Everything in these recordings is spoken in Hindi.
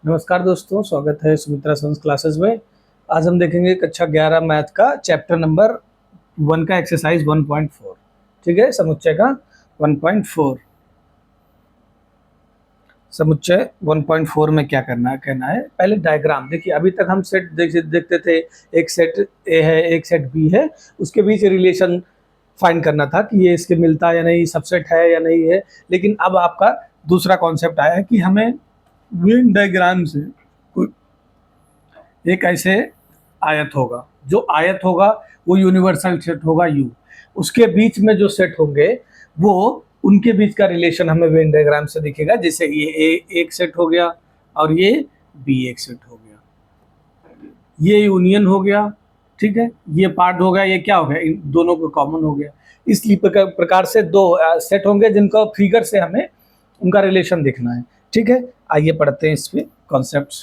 नमस्कार दोस्तों, स्वागत है सुमित्रा सन्स क्लासेस में। आज हम देखेंगे कक्षा 11 मैथ का चैप्टर नंबर 1 का एक्सरसाइज 1.4। ठीक है, समुच्चय का 1.4। समुच्चय 1.4 में क्या कहना है। पहले डायग्राम देखिए। अभी तक हम सेट देखते थे, एक सेट ए है, एक सेट बी है, उसके बीच रिलेशन फाइंड करना था कि ये इसके मिलता है या नहीं, सबसेट है या नहीं है। लेकिन अब आपका दूसरा कॉन्सेप्ट आया है कि हमें वेन डायग्राम से एक ऐसे आयत होगा, जो आयत होगा वो यूनिवर्सल सेट होगा यू। उसके बीच में जो सेट होंगे वो उनके बीच का रिलेशन हमें वेन डायग्राम से दिखेगा। जैसे ये ए एक सेट हो गया और ये बी एक सेट हो गया, ये यूनियन हो गया। ठीक है, ये पार्ट हो गया, ये क्या हो गया, इन दोनों को कॉमन हो गया। इसलिए प्रकार से दो सेट होंगे जिनका फिगर से हमें उनका रिलेशन देखना है। ठीक है, आइए पढ़ते हैं इस पे कॉन्सेप्ट्स।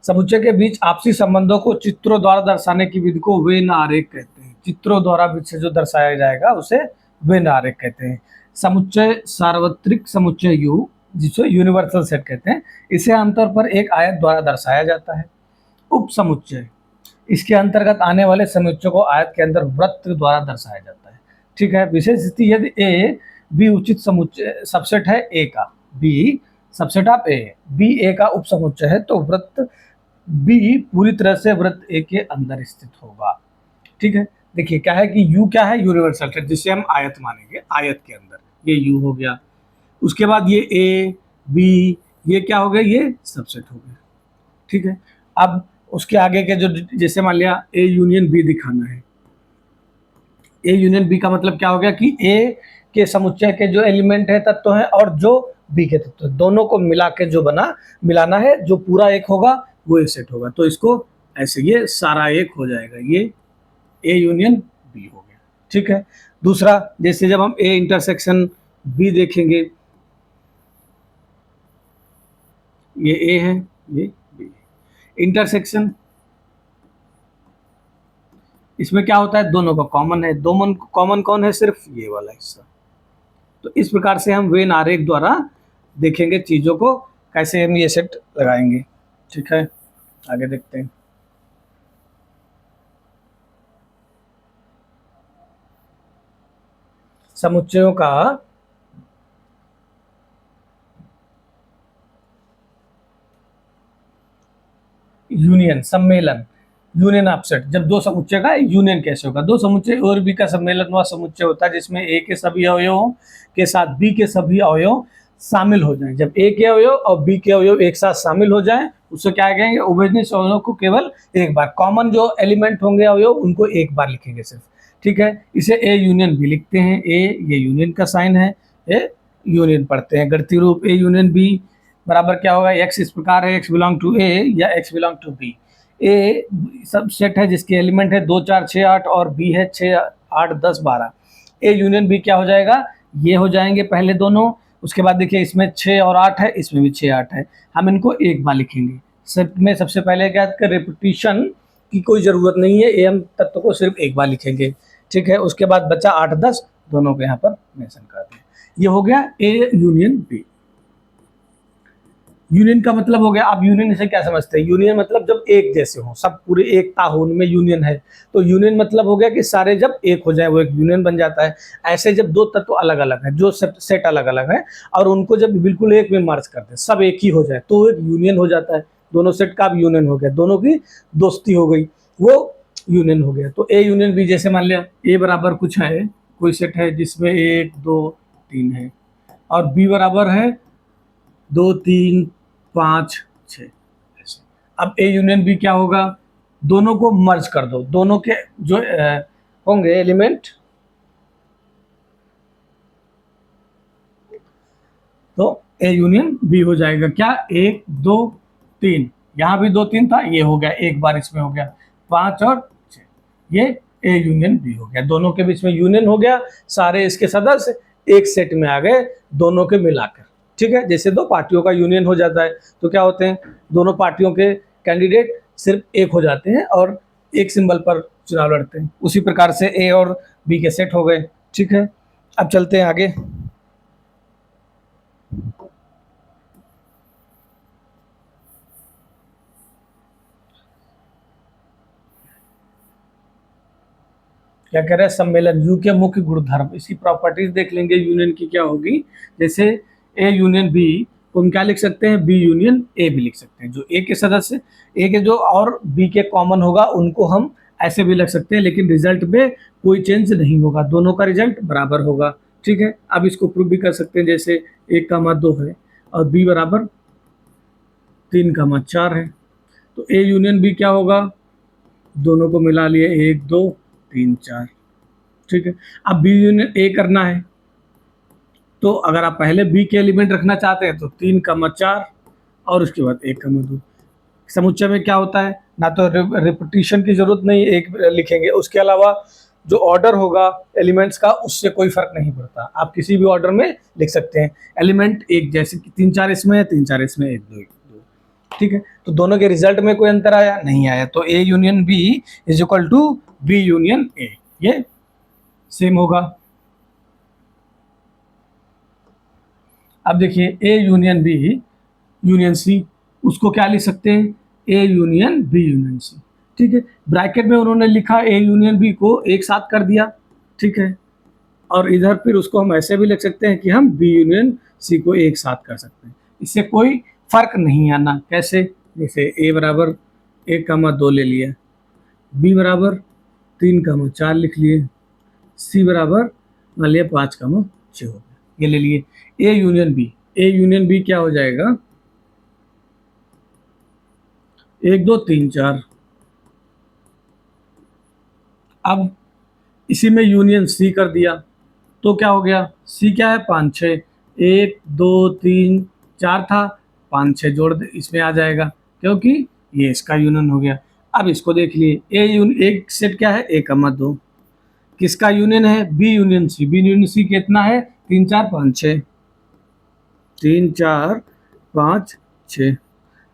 समुच्चय के बीच आपसी संबंधों को चित्रों द्वारा दर्शाने की विधि को वेन आरेख कहते हैं। चित्रों द्वारा से जो दर्शाया जाएगा उसे वेन आरेख कहते हैं। समुच्चय सार्वत्रिक समुच्चय यू, जिसे यूनिवर्सल सेट कहते हैं, इसे आमतौर पर एक आयत द्वारा दर्शाया जाता है। उप समुच्चय, इसके अंतर्गत आने वाले समुच्चय को आयत के अंदर वृत्त द्वारा दर्शाया जाता है। ठीक है, विशेष स्थिति यदि ए बी उचित समुच्चय सबसेट है ए का, B subset of A, B A का उप समुच्चय है, तो वृत्त बी पूरी तरह से वृत्त ए के अंदर स्थित होगा। ठीक है, देखिए क्या है कि यू क्या है, यूनिवर्सल सेट, जिसे हम आयत मानेंगे। आयत के अंदर ये यू हो गया, उसके बाद ये ए बी, ये क्या हो गया, ये सबसेट हो गया। ठीक है, अब उसके आगे के जो, जैसे मान लिया ए यूनियन बी दिखाना है। ए यूनियन बी का मतलब क्या हो गया कि ए के समुच्चय के जो एलिमेंट है, तत्व है, और जो बी के तत्व, दोनों को मिला के जो मिलाना है, जो पूरा एक होगा वो एक सेट होगा। तो इसको ऐसे ये सारा एक हो जाएगा, ये ए यूनियन बी हो गया। ठीक है, दूसरा जैसे जब हम ए इंटरसेक्शन बी देखेंगे, ये ए है, ये बी है। इंटरसेक्शन, इसमें क्या होता है, दोनों का कॉमन है। दोनों कॉमन कौन है, सिर्फ ये वाला हिस्सा। तो इस प्रकार से हम वेन आरेख द्वारा देखेंगे चीजों को, कैसे हम ये सेट लगाएंगे। ठीक है, आगे देखते हैं। समुच्चयों का यूनियन, सम्मेलन, यूनियन ऑफ सेट। जब दो समुच्चय का यूनियन कैसे होगा, दो समुच्चय और बी का सम्मेलन वह समुच्चय होता है जिसमें ए के सभी अवयवों के साथ बी के सभी अवयव शामिल हो जाएं। जब ए के अवयव और बी के अवयव एक साथ शामिल हो जाएं, उससे क्या कहेंगे, उभयनिष्ठ अवयवों को केवल एक बार, कॉमन जो एलिमेंट होंगे अवयव, उनको एक बार लिखेंगे सिर्फ। ठीक है, इसे ए यूनियन बी लिखते हैं। ए ये यूनियन का साइन है, ए यूनियन पढ़ते हैं। गणितीय रूप ए यूनियन बी बराबर क्या होगा, एक्स इस प्रकार है, एक्स बिलोंग टू ए या एक्स बिलोंग टू बी। ए सब सेट है जिसके एलिमेंट है 2 4 6 8 और बी है 6 8 10 12। ए यूनियन बी क्या हो जाएगा, ये हो जाएंगे पहले दोनों। उसके बाद देखिए इसमें 6 और 8 है, इसमें भी 6 8 है। हम इनको एक बार लिखेंगे। सब में सबसे पहले क्या है, रिपीटिशन की कोई ज़रूरत नहीं है, ए हम तत्व को सिर्फ एक बार लिखेंगे। ठीक है, उसके बाद बचा 8 10, दोनों को यहाँ पर मेंशन कर दें। ये हो गया ए यूनियन बी। यूनियन का मतलब हो गया, आप यूनियन से क्या समझते हैं, यूनियन मतलब जब एक जैसे हो, सब पूरे एकता हो, उनमें यूनियन है। तो यूनियन मतलब हो गया कि सारे जब एक हो जाए वो एक यूनियन बन जाता है। ऐसे जब दो तत्व अलग अलग है, जो सेट अलग अलग है, और उनको जब बिल्कुल एक में मर्ज कर दे, सब एक ही हो जाए, तो एक यूनियन हो जाता है। दोनों सेट का अब यूनियन हो गया, दोनों की दोस्ती हो गई, वो यूनियन हो गया। तो ए यूनियन बी, जैसे मान लिया ए बराबर कुछ है, कोई सेट है जिसमें 1 2 3 है, और बी बराबर है 2 3 5 6 ऐसे। अब ए यूनियन बी क्या होगा, दोनों को मर्ज कर दो, दोनों के जो होंगे एलिमेंट, तो ए यूनियन बी हो जाएगा क्या, 1 2 3, यहाँ भी 2 3 था, ये हो गया एक बार, इसमें हो गया 5 और 6, ये ए यूनियन बी हो गया। दोनों के बीच में यूनियन हो गया, सारे इसके सदस्य एक सेट में आ गए, दोनों के मिलाकर। ठीक है, जैसे दो पार्टियों का यूनियन हो जाता है तो क्या होते हैं, दोनों पार्टियों के कैंडिडेट सिर्फ एक हो जाते हैं और एक सिंबल पर चुनाव लड़ते हैं। उसी प्रकार से ए और बी के सेट हो गए। ठीक है, अब चलते हैं आगे। क्या कह रहे हैं, सम्मेलन यू के मुख्य गुणधर्म, इसकी प्रॉपर्टीज देख लेंगे यूनियन की क्या होगी। जैसे ए यूनियन बी को हम क्या लिख सकते हैं, बी यूनियन ए भी लिख सकते हैं। जो ए के सदस्य, ए के जो और बी के कॉमन होगा उनको हम ऐसे भी लिख सकते हैं, लेकिन रिजल्ट में कोई चेंज नहीं होगा, दोनों का रिजल्ट बराबर होगा। ठीक है, अब इसको प्रूव भी कर सकते हैं, जैसे 1, 2 है और बी बराबर 3, 4 है, तो ए यूनियन बी क्या होगा, दोनों को मिला लिए 1, 2, 3, 4। ठीक है, अब बी यूनियन ए करना है, तो अगर आप पहले बी के एलिमेंट रखना चाहते हैं तो 3, 4 और उसके बाद 1, 2। समुच्चय में क्या होता है, ना तो रिपीटिशन की जरूरत नहीं, एक लिखेंगे, उसके अलावा जो ऑर्डर होगा एलिमेंट्स का उससे कोई फर्क नहीं पड़ता, आप किसी भी ऑर्डर में लिख सकते हैं। एलिमेंट एक, जैसे कि 3, 4 इसमें है, 3, 4 इसमें, 1, 2, 1, 2। ठीक है, तो दोनों के रिजल्ट में कोई अंतर आया नहीं आया, तो A union B is equal to B union A, ये सेम होगा। अब देखिए A union B union C, उसको क्या लिख सकते हैं, A union B union C. ठीक है, ब्रैकेट में उन्होंने लिखा ए यूनियन बी को एक साथ कर दिया। ठीक है, और इधर फिर उसको हम ऐसे भी लिख सकते हैं कि हम बी यूनियन सी को एक साथ कर सकते हैं, इससे कोई फर्क नहीं आना। कैसे, जैसे ए बराबर 1, 2 ले लिया, बी बराबर 3, 4 लिख लिए, सी बराबर मान लिया 5, 6 हो गया, ये ले लिए। A union B, A union B क्या हो जाएगा, 1, 2, 3, 4। अब इसी में यूनियन सी कर दिया, तो क्या हो गया, सी क्या है, 5, 6, 1, 2, 3, 4 था, 5, 6 जोड़ दे इसमें आ जाएगा, क्योंकि ये इसका यूनियन हो गया। अब इसको देख लिए, एक सेट क्या है, 1, 2 किसका यूनियन है, B union C, B union C कितना है, 3, 4, 5, 6, 3, 4, 5, 6।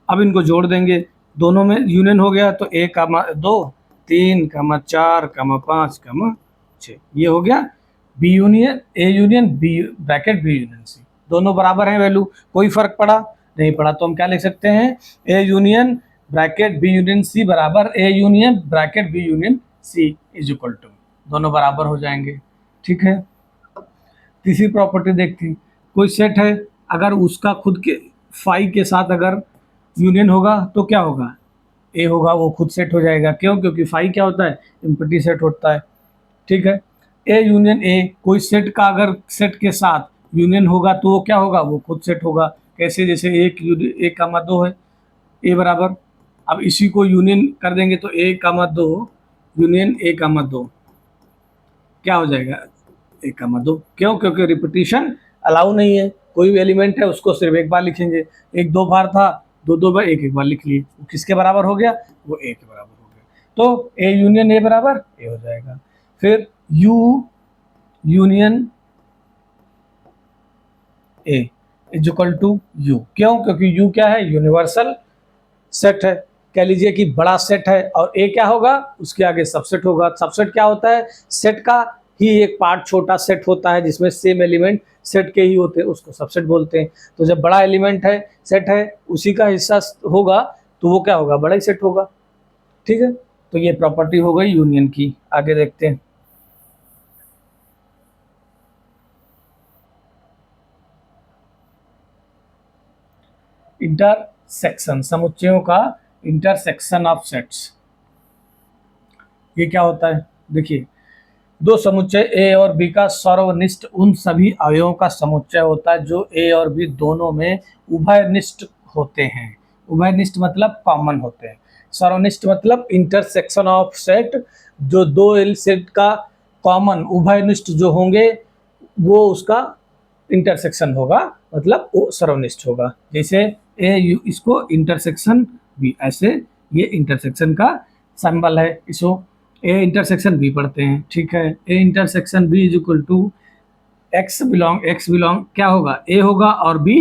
अब इनको जोड़ देंगे, दोनों में यूनियन हो गया, तो 1, 2, 3, 4, 5, 6, ये हो गया B union A union B bracket B union C, दोनों बराबर है वैल्यू, कोई फर्क पड़ा नहीं पड़ा, तो हम क्या लिख सकते हैं, A union bracket B union C बराबर A union bracket B union C is equal to, दोनों बराबर हो जाएंगे। ठीक है, तीसरी प्रॉपर्टी देखते हैं, कोई सेट है, अगर उसका खुद के फाई के साथ अगर यूनियन होगा तो क्या होगा, ए होगा वो खुद सेट हो जाएगा, क्यों, क्योंकि फाई क्या होता है, इम्पटी सेट होता है। ठीक है, ए यूनियन ए, कोई सेट का अगर सेट के साथ यूनियन होगा तो वो क्या होगा, वो खुद सेट होगा। कैसे, जैसे 1, 2 है, ए बराबर, अब इसी को यूनियन कर देंगे तो 1, 2 यूनियन 1, 2 क्या हो जाएगा, 1, 2, क्यों, क्योंकि रिपीटिशन अलाउ नहीं है, कोई भी एलिमेंट है उसको सिर्फ एक बार लिखेंगे, 1, 2 बार था, 2, 2 बार, 1, 1 बार लिख लिए, वो किसके बराबर हो गया, वो ए के बराबर हो गया, तो ए यूनियन ए बराबर ए हो जाएगा। फिर U union A is equal to U, क्यों, क्योंकि यू क्या है, यूनिवर्सल सेट है, कह लीजिए कि बड़ा सेट है, और ए क्या होगा, उसके आगे सबसेट होगा। सबसेट क्या होता है, सेट का ही एक पार्ट छोटा सेट होता है जिसमें सेम एलिमेंट सेट के ही होते हैं, उसको सबसेट बोलते हैं। तो जब बड़ा एलिमेंट है, सेट है, उसी का हिस्सा होगा तो वो क्या होगा, बड़ा ही सेट होगा। ठीक है, तो ये प्रॉपर्टी हो गई यूनियन की। आगे देखते हैं, इंटरसेक्शन, समुच्चयों का इंटरसेक्शन ऑफ सेट्स, ये क्या होता है, देखिए, दो समुच्चय ए और बी का सर्वनिष्ठ उन सभी अवयवों का समुच्चय होता है जो ए और बी दोनों में उभयनिष्ठ होते हैं। उभयनिष्ठ मतलब कॉमन होते हैं, सर्वनिष्ठ मतलब इंटरसेक्शन ऑफ सेट, जो दो सेट का कॉमन उभयनिष्ठ जो होंगे वो उसका इंटरसेक्शन होगा, मतलब वो सर्वनिष्ठ होगा। जैसे ए इसको इंटरसेक्शन बी, ऐसे ये इंटरसेक्शन का सिंबल है, इसको ए इंटरसेक्शन बी पढ़ते हैं। ठीक है, A intersection B is equal to X belong क्या होगा, ए होगा और बी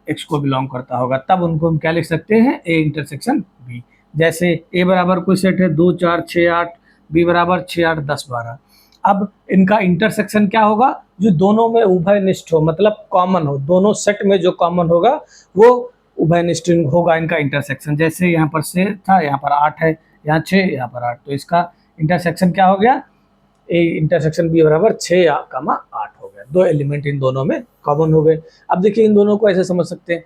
एक्स को बिलोंग करता होगा, तब उनको हम क्या लिख सकते हैं, ए इंटरसेक्शन बी। जैसे ए बराबर कोई सेट है 2, 4, 6, 8, बी बराबर 6, 8, 10, 12। अब इनका इंटरसेक्शन क्या होगा, जो दोनों में उभयनिष्ठ हो, मतलब कॉमन हो, दोनों सेट में जो कॉमन होगा वो उभयनिष्ठ होगा इनका इंटरसेक्शन। जैसे यहाँ पर 6 था, यहाँ पर 8 है, यहाँ 6, यहाँ पर 8, तो इसका इंटरसेक्शन क्या हो गया, ए इंटरसेक्शन बी बराबर 6,8 हो गया। दो एलिमेंट इन दोनों में कॉमन हो गए। अब देखिए इन दोनों को ऐसे समझ सकते हैं,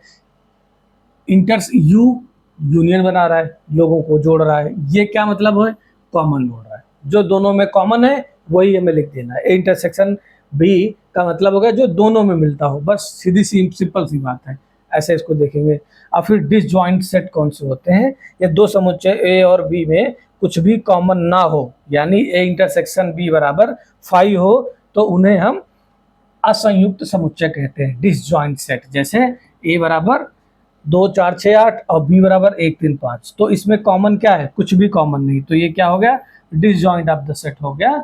यू यूनियन बना रहा है, लोगों को जोड़ रहा है, ये क्या मतलब है, कॉमन ढूंढ रहा है। जो दोनों में कॉमन है वही हमें लिख देना है। ए इंटरसेक्शन बी का मतलब होगा जो दोनों में मिलता हो, बस सीधी सी सिंपल सी बात है, ऐसे इसको देखेंगे। अब फिर डिसजॉइंट सेट कौन से होते हैं, ये दो समुच्चय ए और बी में कुछ भी कॉमन ना हो, यानी ए इंटरसेक्शन बी बराबर 5 हो, तो उन्हें हम असंयुक्त समुच्चय कहते हैं, डिसजॉइंट सेट। जैसे ए बराबर 2 4 6 8 और बी बराबर 1 3 5, तो इसमें कॉमन क्या है, कुछ भी कॉमन नहीं, तो ये क्या हो गया, डिसजॉइंट ऑफ द सेट हो गया,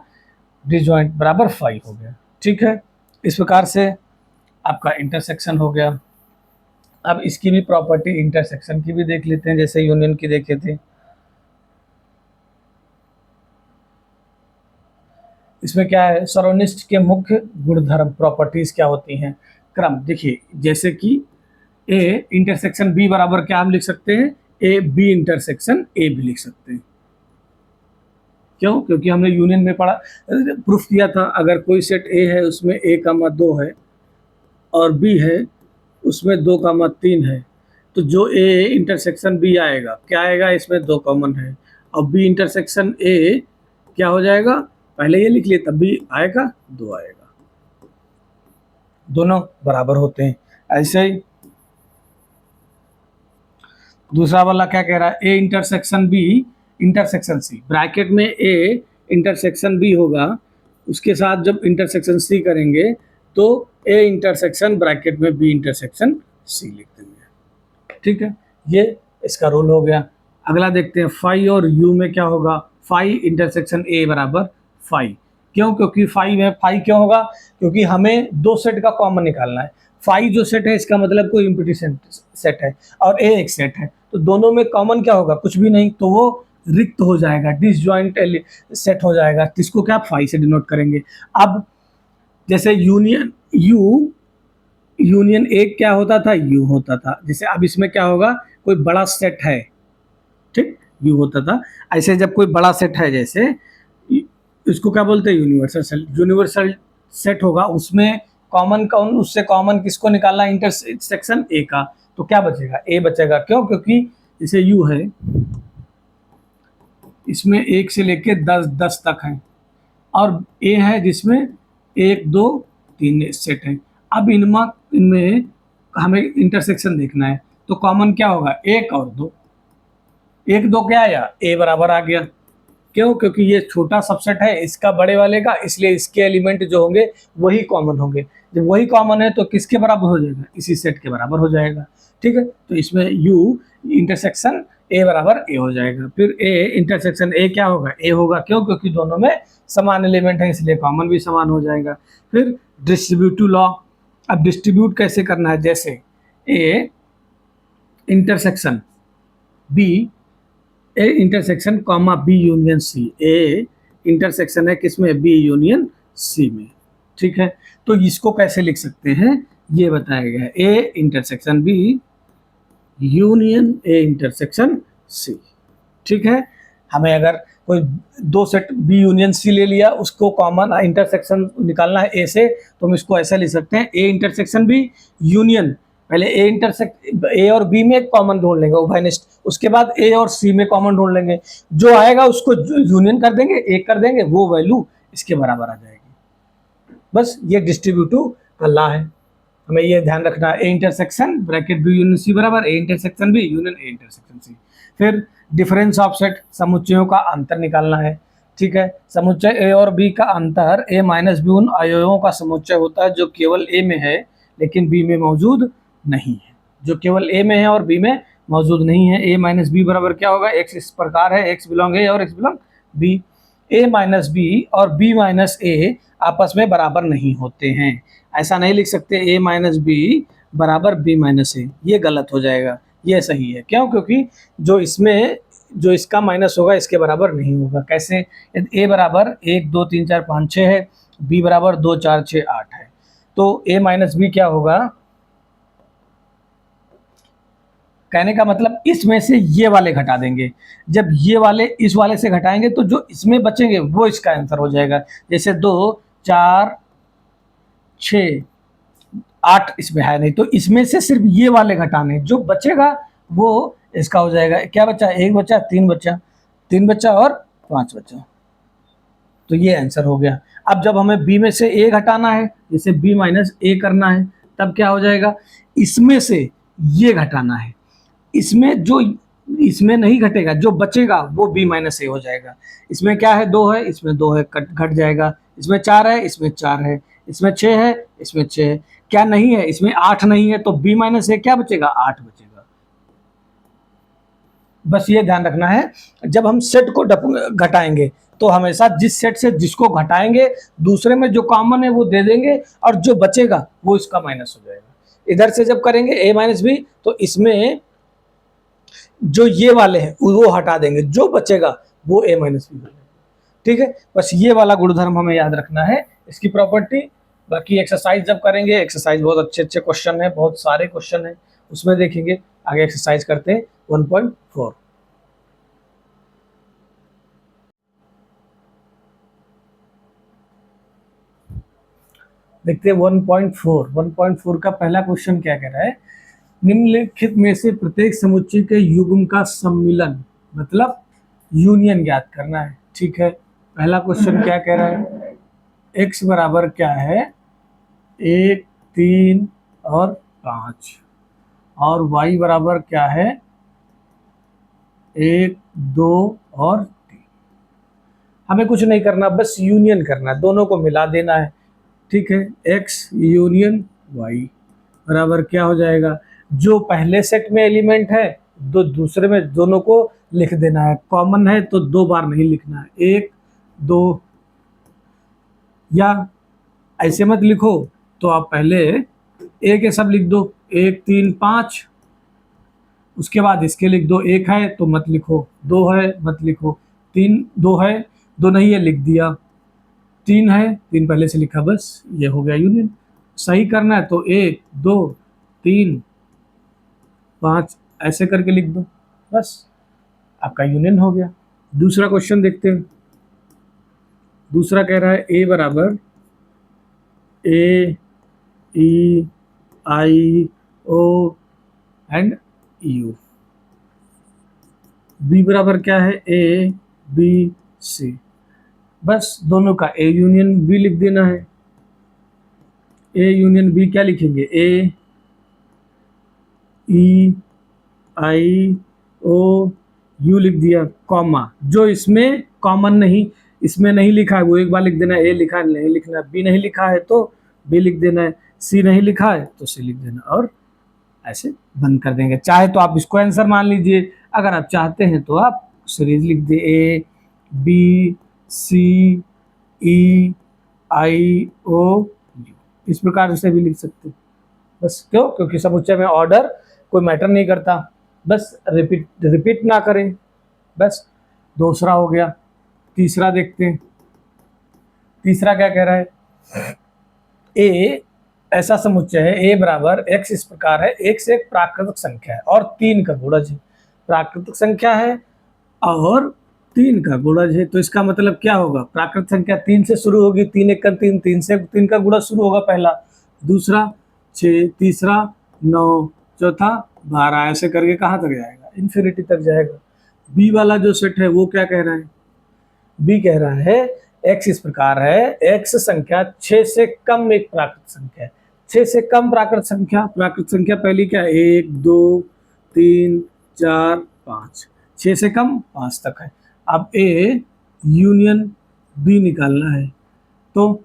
डिसजॉइंट बराबर 5 हो गया। ठीक है, इस प्रकार से आपका इंटरसेक्शन हो गया। अब इसकी भी प्रॉपर्टी इंटरसेक्शन की भी देख लेते हैं, जैसे यूनियन की देखे थे। इसमें क्या है, सरोनिस्ट के मुख्य गुणधर्म प्रॉपर्टीज क्या होती हैं, क्रम देखिए, जैसे कि ए इंटरसेक्शन बी बराबर क्या हम लिख सकते हैं, ए बी इंटरसेक्शन ए भी लिख सकते हैं। क्यों, क्योंकि हमने यूनियन में पढ़ा, प्रूफ किया था, अगर कोई सेट ए है उसमें ए कामा 2 है और बी है उसमें 2 कामा 3 है, तो जो ए इंटरसेक्शन बी आएगा क्या आएगा, इसमें 2 कॉमन है, और बी इंटरसेक्शन ए क्या हो जाएगा, पहले ये लिख लिए तब भी आएगा, 2 आएगा, दोनों बराबर होते हैं। ऐसे ही दूसरा वाला क्या कह रहा है, A intersection B intersection C, bracket में ए इंटरसेक्शन बी होगा, उसके साथ जब इंटरसेक्शन सी करेंगे तो ए इंटरसेक्शन ब्रैकेट में बी इंटरसेक्शन सी लिख देंगे। ठीक है, ये इसका रूल हो गया। अगला देखते हैं, फाई और यू में क्या होगा, फाई इंटरसेक्शन ए बराबर फाई। क्यों, क्योंकि फाई में फाई क्यों होगा, क्योंकि हमें दो सेट का कॉमन निकालना है। फाई जो सेट है इसका मतलब कोई इम्प्यूटी सेट है और ए एक सेट है, तो दोनों में कॉमन क्या होगा, कुछ भी नहीं, तो वो रिक्त हो जाएगा, डिसजॉइंट सेट हो जाएगा, जिसको क्या फाई से डिनोट करेंगे। अब जैसे यूनियन एक क्या होता था, यू होता था, जैसे अब इसमें क्या होगा, कोई बड़ा सेट है, ठीक, यू होता था, ऐसे जब कोई बड़ा सेट है, जैसे इसको क्या बोलते हैं, यूनिवर्सल सेट होगा, उसमें कॉमन कौन, उससे कॉमन किसको निकालना, इंटरसेक्शन ए का, तो क्या बचेगा, ए बचेगा। क्यों, क्योंकि जैसे यू है इसमें 1 से लेके 10 तक है, और ए है जिसमें 1 2 3 सेट है। अब इनमें हमें इंटरसेक्शन देखना है, तो कॉमन क्या होगा, 1 और 2, 1 2 क्या आया, ए बराबर आ गया। क्यों, क्योंकि ये छोटा सबसेट है इसका बड़े वाले का, इसलिए इसके एलिमेंट जो होंगे वही कॉमन होंगे। जब वही कॉमन है तो किसके बराबर हो जाएगा, इसी सेट के बराबर हो जाएगा। ठीक है, तो इसमें यू इंटरसेक्शन ए बराबर ए हो जाएगा। फिर ए इंटरसेक्शन ए क्या होगा, ए होगा। क्यों, क्योंकि दोनों में समान एलिमेंट है इसलिए कॉमन भी समान हो जाएगा। फिर डिस्ट्रीब्यूटिव लॉ, अब डिस्ट्रीब्यूट कैसे करना है, जैसे A intersection B, A intersection comma B union C, A intersection है किसमें, बी यूनियन सी में। ठीक है, तो इसको कैसे लिख सकते हैं ये बताया गया है, A intersection B union A intersection C. ठीक है, हमें अगर कोई दो सेट बी यूनियन सी ले लिया, उसको कॉमन इंटरसेक्शन निकालना है ए से, तो हम इसको ऐसा लिख सकते हैं, ए इंटरसेक्शन बी यूनियन, पहले ए इंटरसेक्ट ए और बी में कॉमन ढूंढ लेंगे उभयनिष्ठ, उसके बाद ए और सी में कॉमन ढूंढ लेंगे, जो आएगा उसको यूनियन कर देंगे, एक कर देंगे, वो वैल्यू इसके बराबर आ जाएगी। बस ये डिस्ट्रीब्यूटिव का लॉ है, हमें ये ध्यान रखना है, A intersection bracket B union C बराबर A intersection B union A intersection C. फिर डिफरेंस ऑफ सेट, समुच्चयों का अंतर निकालना है। ठीक है, समुच्चय ए और बी का अंतर ए माइनस बी उन अवयवों का समुच्चय होता है जो केवल ए में है लेकिन बी में मौजूद नहीं है, जो केवल ए में है और बी में मौजूद नहीं है। ए माइनस बी बराबर क्या होगा, एक्स इस प्रकार है, एक्स बिलोंग ए और एक्स बिलोंग बी। ए माइनस बी और बी माइनस ए आपस में बराबर नहीं होते हैं, ऐसा नहीं लिख सकते ए माइनस बी बराबर बी माइनस ए, ये गलत हो जाएगा, ये सही है। क्यों, क्योंकि जो इसका माइनस होगा इसके बराबर नहीं होगा। कैसे, ए बराबर 1 2 3 4 5 6 है, बी बराबर 2 4 6 8 है, तो ए माइनस बी क्या होगा, कहने का मतलब इसमें से ये वाले घटा देंगे, जब ये वाले इस वाले से घटाएंगे तो जो इसमें बचेंगे वो इसका आंसर हो जाएगा। जैसे 2, 4, 6, 8 इसमें है नहीं, तो इसमें से सिर्फ ये वाले घटाने, जो बचेगा वो इसका हो जाएगा। क्या बचा? 1 बचा, 3 बचा, 3 बचा और 5 बचा, तो ये आंसर हो गया। अब जब हमें बी में से ए घटाना है, जैसे बी माइनस ए करना है, तब क्या हो जाएगा? इसमें से ये घटाना है, इसमें जो इसमें नहीं घटेगा, जो बचेगा वो बी माइनस ए हो जाएगा। इसमें क्या है? 2 है, इसमें 2 है, घट जाएगा। इसमें 4 है, इसमें 4 है, इसमें 6 है, इसमें 6 है। क्या नहीं है? इसमें 8 नहीं है, तो बी माइनस ए क्या बचेगा? 8 बचेगा। बस ये ध्यान रखना है, जब हम सेट को घटाएंगे तो हमेशा जिस सेट से जिसको घटाएंगे दूसरे में जो कॉमन है वो दे देंगे, और जो बचेगा वो इसका माइनस हो जाएगा। इधर से जब करेंगे a माइनस बी, तो इसमें जो ये वाले हैं वो हटा देंगे, जो बचेगा वो a माइनस बी हो जाएगा। ठीक है, बस ये वाला गुणधर्म हमें याद रखना है, इसकी प्रॉपर्टी। बाकी एक्सरसाइज जब करेंगे, एक्सरसाइज बहुत अच्छे अच्छे क्वेश्चन है, बहुत सारे क्वेश्चन है, उसमें देखेंगे। आगे एक्सरसाइज करते हैं 1.4। देखते हैं 1.4। 1.4 का पहला क्वेश्चन क्या कह रहा है? निम्नलिखित में से प्रत्येक समुच्चय के युग्म का सम्मिलन, मतलब यूनियन ज्ञात करना है। ठीक है, पहला क्वेश्चन क्या कह रहा है? x बराबर क्या है? 1, 3 और 5, और y बराबर क्या है? 1, 2 और 3। हमें कुछ नहीं करना, बस यूनियन करना है, दोनों को मिला देना है। ठीक है, x यूनियन y बराबर क्या हो जाएगा? जो पहले सेट में एलिमेंट है दो दूसरे में, दोनों को लिख देना है। कॉमन है तो 2 बार नहीं लिखना है, 1, 2, या ऐसे मत लिखो तो आप पहले ए के सब लिख दो, 1, 3, 5, उसके बाद इसके लिख दो। 1 है तो मत लिखो, 2 है मत लिखो, 3, 2 है, 2 नहीं है लिख दिया, 3 है, 3 पहले से लिखा, बस ये हो गया यूनियन। सही करना है तो 1, 2, 3, 5 ऐसे करके लिख दो, बस आपका यूनियन हो गया। दूसरा क्वेश्चन देखते हैं। दूसरा कह रहा है ए बराबर ए, E, I, O and you. B बराबर क्या है? ए, बी, सी। बस दोनों का ए यूनियन बी लिख देना है। ए यूनियन बी क्या लिखेंगे? ए, ई, आई, ओ, यू लिख दिया, कॉमा। जो इसमें कॉमन नहीं, इसमें नहीं लिखा है वो एक बार लिख देना है, ए लिखा है नहीं लिखना है, बी नहीं लिखा है तो बी लिख देना है, सी नहीं लिखा है तो सी लिख देना, और ऐसे बंद कर देंगे। चाहे तो आप इसको आंसर मान लीजिए, अगर आप चाहते हैं तो आप सीरीज लिख दे, ए, B, C, E, I, O, you. इस प्रकार से भी लिख सकते हैं। बस क्यों? क्योंकि समुच्चय में ऑर्डर कोई मैटर नहीं करता, बस रिपीट ना करें, बस। दूसरा हो गया। तीसरा देखते हैं। तीसरा क्या कह रहा है? ए ऐसा समुच्चय है, ए बराबर एक्स इस प्रकार है, x एक प्राकृतिक संख्या है और 3 का गुणज है। प्राकृतिक संख्या है और 3 का गुणज है, तो इसका मतलब क्या होगा? प्राकृतिक संख्या 3 से शुरू होगी, 3 1 का 3, 3 से 3 का गुणज शुरू होगा पहला, दूसरा 6, तीसरा 9, चौथा 12, ऐसे करके कहाँ तक जाएगा? इन्फिनिटी तक जाएगा। बी वाला जो सेट है वो क्या कह रहा है? बी कह रहा है x इस प्रकार है, x संख्या 6 से कम एक प्राकृतिक संख्या है। 6 से कम प्राकृतिक संख्या पहली क्या है? 1, 2, 3, 4, 5, 6 से कम 5 तक है। अब ए यूनियन बी निकालना है, तो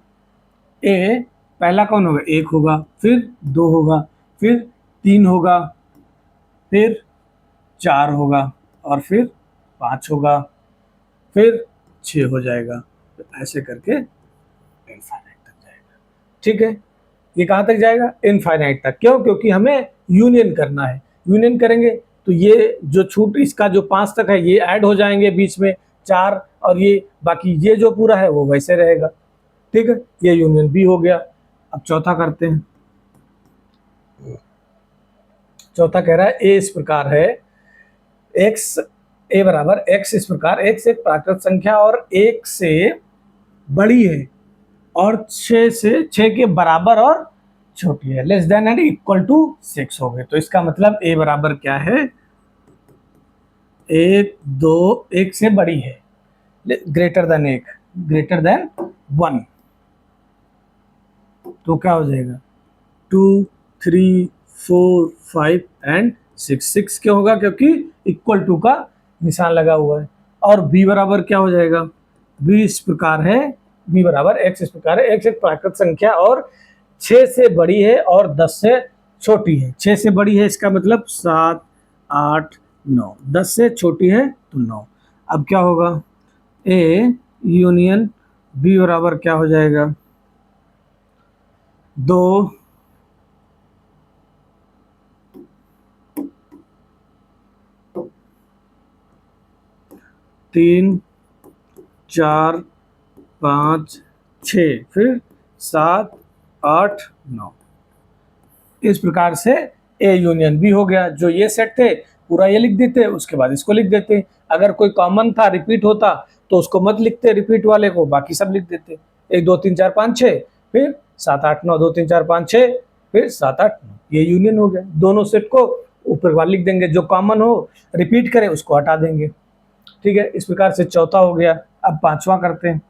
ए पहला कौन होगा? 1 होगा, फिर 2 होगा, फिर 3 होगा, फिर 4 होगा, और फिर 5 होगा, फिर 6 हो जाएगा, तो ऐसे करके इनफाइनाइट तक जाएगा। ठीक है, ये कहाँ तक जाएगा? इनफाइनाइट तक। क्यों? क्योंकि हमें यूनियन करना है। यूनियन करेंगे तो ये जो छूट इसका जो 5 तक है ये ऐड हो जाएंगे बीच में 4, और ये बाकी ये जो पूरा है वो वैसे रहेगा। ठीक है, ये यूनियन बी हो गया। अब चौथा करते हैं। चौथा कह रहा है ए इस प्रकार है, एक्स ए बराबर एक्स इस प्रकार, एक्स एक प्राकृत संख्या और एक से बड़ी है और 6 के बराबर और छोटी है, less than and equal to 6 हो गए। तो इसका मतलब ए बराबर क्या है, एक दो एक से बड़ी है, ग्रेटर देन एक, ग्रेटर देन 1, तो क्या हो जाएगा 2 3 4 5 एंड 6, 6 क्यों होगा, क्योंकि इक्वल टू का निशान लगा हुआ है। और b बराबर क्या हो जाएगा, b इस प्रकार है, b बराबर x इस प्रकार है, x एक प्राकृत संख्या और 6 से बड़ी है और 10 से छोटी है। 6 से बड़ी है इसका मतलब 7 8 9, 10 से छोटी है तो 9। अब क्या होगा, a यूनियन b बराबर क्या हो जाएगा, 2 3 4 5 6 फिर 7 8 9, इस प्रकार से ए यूनियन बी हो गया। जो ये सेट थे पूरा ये लिख देते, उसके बाद इसको लिख देते। अगर कोई कॉमन था रिपीट होता तो उसको मत लिखते रिपीट वाले को, बाकी सब लिख देते, 1 2 3 4 5 6 फिर 7 8 9, 2 3 4 5 6 फिर 7 8 9, ये यूनियन हो गया। दोनों सेट को ऊपर वाले लिख देंगे, जो कॉमन हो रिपीट करे उसको हटा देंगे। ठीक है, इस प्रकार से चौथा हो गया। अब पांचवा करते हैं।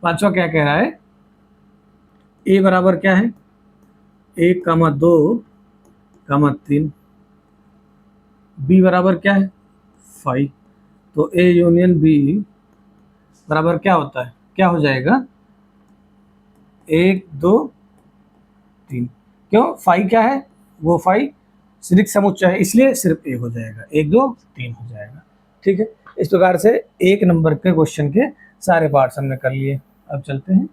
पांचवा क्या कह रहा है, ए बराबर क्या है, 1 2 3, बी बराबर क्या है 5, तो ए यूनियन बी बराबर क्या होता है, क्या हो जाएगा 1 2 3, क्यों 5 क्या है, वो 5 सिर्फ समुच्चय है इसलिए सिर्फ ए हो जाएगा, 1 2 3 हो जाएगा। ठीक है, इस प्रकार से एक नंबर के क्वेश्चन के सारे पार्ट्स हमने कर लिए। अब चलते हैं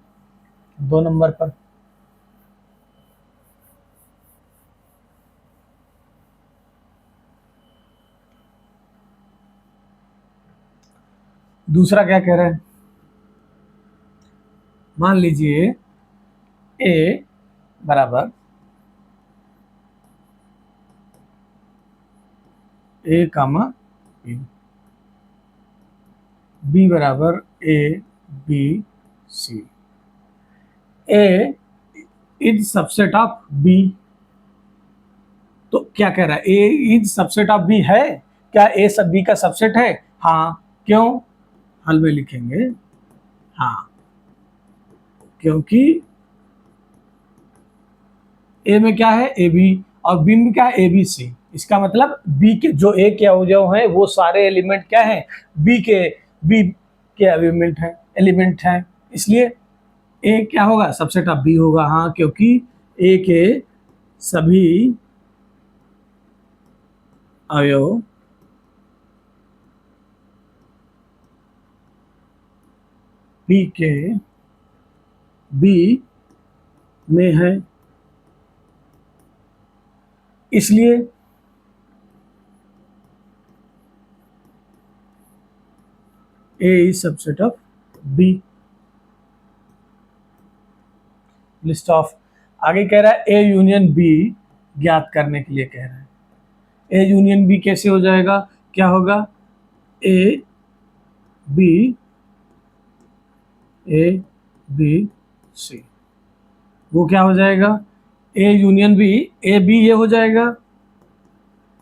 2 नंबर पर। दूसरा क्या कह रहा है, मान लीजिए ए बराबर ए कामा बी, बी बराबर A B C, A is subset of B. तो क्या कह रहा है, A is subset of B है, क्या ए सब बी का सबसेट है, हाँ, क्यों, हल में लिखेंगे हाँ, क्योंकि ए में क्या है ए बी और बी में क्या है ए बी सी। इसका मतलब बी के जो ए के अवयव हैं वो सारे एलिमेंट क्या हैं, बी के एलिमेंट हैं, इसलिए ए क्या होगा सबसेट ऑफ बी होगा। हाँ, क्योंकि ए के सभी अवयव बी के बी में है, इसलिए A is subset of B. List of, आगे कह रहा है ए यूनियन बी ज्ञात करने के लिए कह रहा है। ए यूनियन बी कैसे हो जाएगा, क्या होगा ए बी सी, वो क्या हो जाएगा A union B, A B ये हो जाएगा,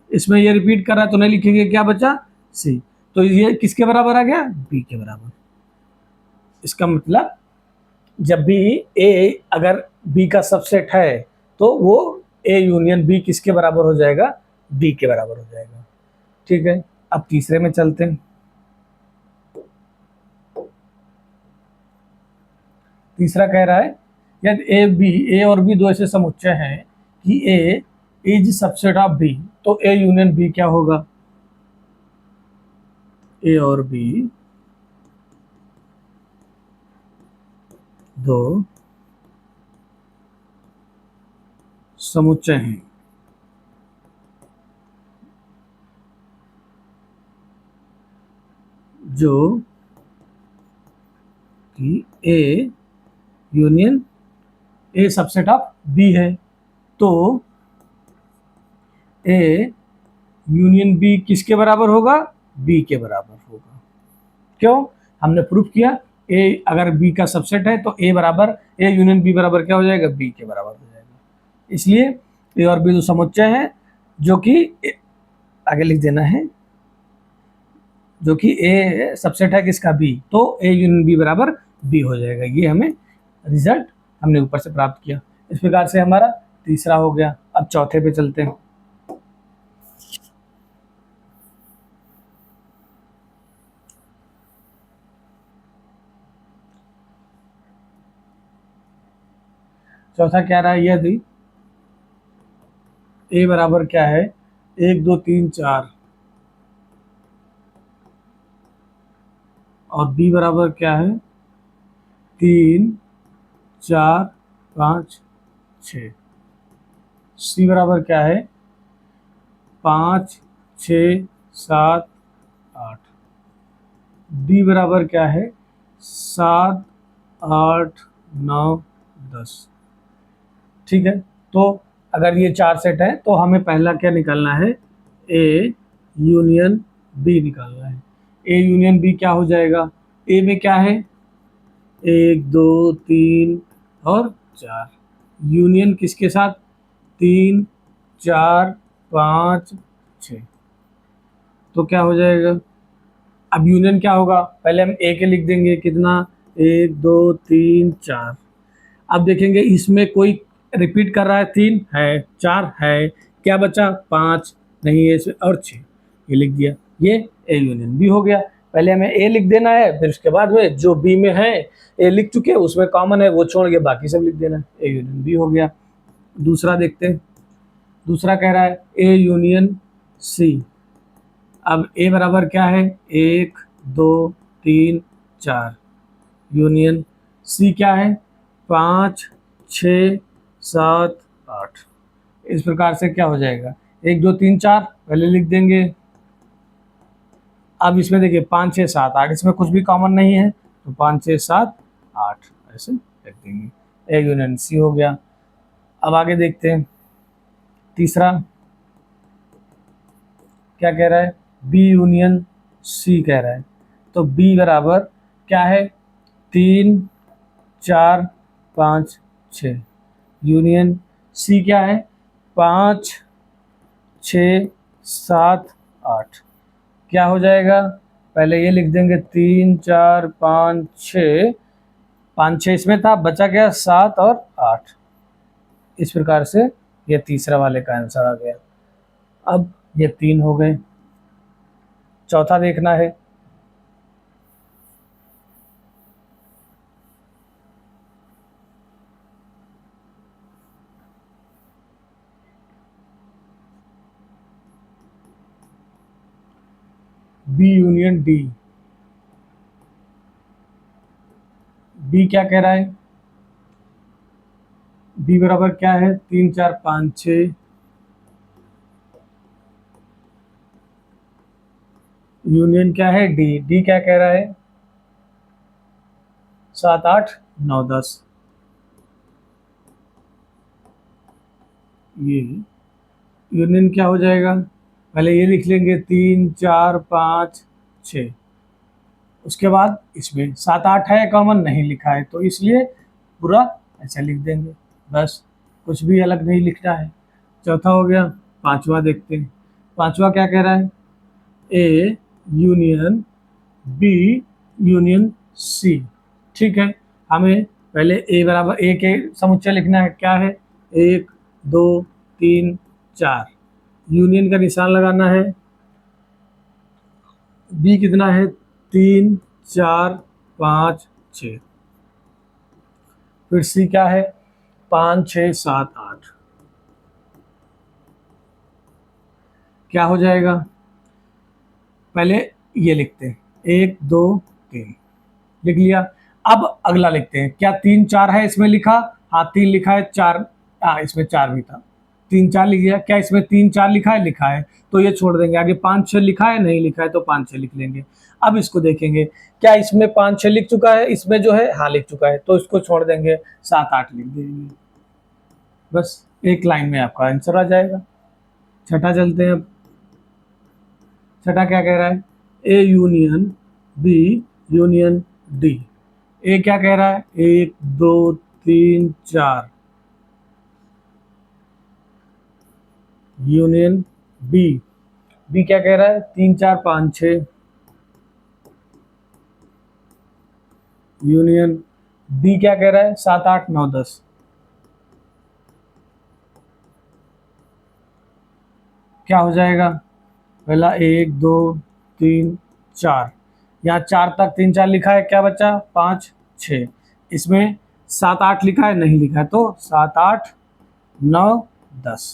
इसमें ये रिपीट कर रहा है तो नहीं लिखेंगे, क्या बचा सी, तो ये किसके बराबर आ गया बी के बराबर। इसका मतलब जब भी ए अगर बी का सबसेट है तो वो ए यूनियन बी किसके बराबर हो जाएगा, बी के बराबर हो जाएगा। ठीक है, अब तीसरे में चलते हैं। तीसरा कह रहा है यदि ए और बी दो ऐसे समुच्चय हैं कि ए इज सबसेट ऑफ बी, तो ए यूनियन बी क्या होगा, ए और बी दो समुच्चय हैं जो कि A union A subset of B है। तो ए यूनियन बी किसके बराबर होगा? बी के बराबर होगा। क्यों? हमने प्रूफ किया ए अगर बी का सबसेट है तो ए बराबर ए यूनियन बी बराबर क्या हो जाएगा? बी के बराबर हो जाएगा। इसलिए ए और बी जो समुच्चय है, जो कि आगे लिख देना है, जो कि ए सबसेट है किसका? बी, तो ए यूनियन बी बराबर बी हो जाएगा। ये हमें रिजल्ट हमने ऊपर से प्राप्त किया। इस प्रकार से हमारा तीसरा हो गया। अब चौथे पे चलते हैं। चौथा क्या रहा? यदि ए बराबर क्या है? 1 2 3 4 और बी बराबर क्या है? 3 4 5 6। सी बराबर क्या है? 5 6 7 8। डी बराबर क्या है? 7 8 9 10। ठीक है, तो अगर ये 4 सेट है तो हमें पहला क्या निकालना है? ए यूनियन बी निकालना है। ए यूनियन बी क्या हो जाएगा? ए में क्या है? 1 2 3 और 4। यूनियन किसके साथ? 3 4 5 6। तो क्या हो जाएगा? अब यूनियन क्या होगा? पहले हम ए के लिख देंगे, कितना? 1 2 3 4। अब देखेंगे इसमें कोई रिपीट कर रहा है? 3 है, 4 है, क्या बचा? 5 नहीं है इसमें, और 6 ये लिख दिया। ये ए यूनियन बी हो गया। पहले हमें ए लिख देना है, फिर उसके बाद में जो बी में है ए लिख चुके हैं, उसमें कॉमन है वो छोड़ के बाकी सब लिख देना है। ए यूनियन बी हो गया। दूसरा देखते हैं। दूसरा कह रहा है ए यूनियन सी। अब ए बराबर क्या है? 1 2 3 4। यूनियन सी क्या है? 5 6 7 8। इस प्रकार से क्या हो जाएगा? 1 2 3 4 पहले लिख देंगे। अब इसमें देखिए 5 6 7 8, इसमें कुछ भी कॉमन नहीं है, तो 5 6 7 8 ऐसे लिख देंगे। ए यूनियन सी हो गया। अब आगे देखते हैं। तीसरा क्या कह रहा है? बी यूनियन सी कह रहा है। तो बी बराबर क्या है? 3 4 5 6। यूनियन सी क्या है? 5 6 7 8। क्या हो जाएगा? पहले ये लिख देंगे 3 4 5 6। 5 6 इसमें था, बचा गया 7 और 8। इस प्रकार से ये तीसरा वाले का आंसर आ गया। अब ये 3 हो गए। चौथा देखना है। B union D. बी क्या कह रहा है? बी बराबर क्या है? 3 4 5 6। यूनियन क्या है? डी। डी क्या कह रहा है? 7 8 9 10। ये यूनियन क्या हो जाएगा? पहले ये लिख लेंगे 3 4 5 6। उसके बाद इसमें 7 8 है, कॉमन नहीं लिखा है, तो इसलिए पूरा ऐसा लिख देंगे, बस कुछ भी अलग नहीं लिखना है। चौथा हो गया। पांचवा देखते हैं। पांचवा क्या कह रहा है? A union B union C. ठीक है, हमें पहले ए बराबर ए के समुच्चय लिखना है। क्या है? 1 2 3 4। यूनियन का निशान लगाना है। बी कितना है? 3 4 5 6। फिर सी क्या है? 5 6 7 8। क्या हो जाएगा? पहले ये लिखते हैं 1 2 3 लिख लिया। अब अगला लिखते हैं। क्या 3 4 है इसमें लिखा? हाँ 3 लिखा है। 4, हाँ इसमें 4 भी था। 3 4 लिख दिया। क्या इसमें 3 4 लिखा है? लिखा है, तो ये छोड़ देंगे। आगे 5 6 लिखा है? नहीं लिखा है, तो 5 6 लिख लेंगे। अब इसको देखेंगे, क्या इसमें 5 6 लिख चुका है? इसमें जो है हाँ लिख चुका है, तो इसको छोड़ देंगे, 7 8 लिख देंगे। बस एक लाइन में आपका आंसर आ जाएगा। छठा चलते हैं अब। छठा क्या कह रहा है? A union B union D. A क्या कह रहा है? 1 2 3 4 यूनियन बी। बी क्या कह रहा है? 3 4 5 6 यूनियन। डी क्या कह रहा है? 7 8 9 10। क्या हो जाएगा? पहला 1 2 3 4, यहाँ 4 तक 3 4 लिखा है, क्या बचा? 5 6। इसमें 7 8 लिखा है? नहीं लिखा है, तो 7 8 9 10।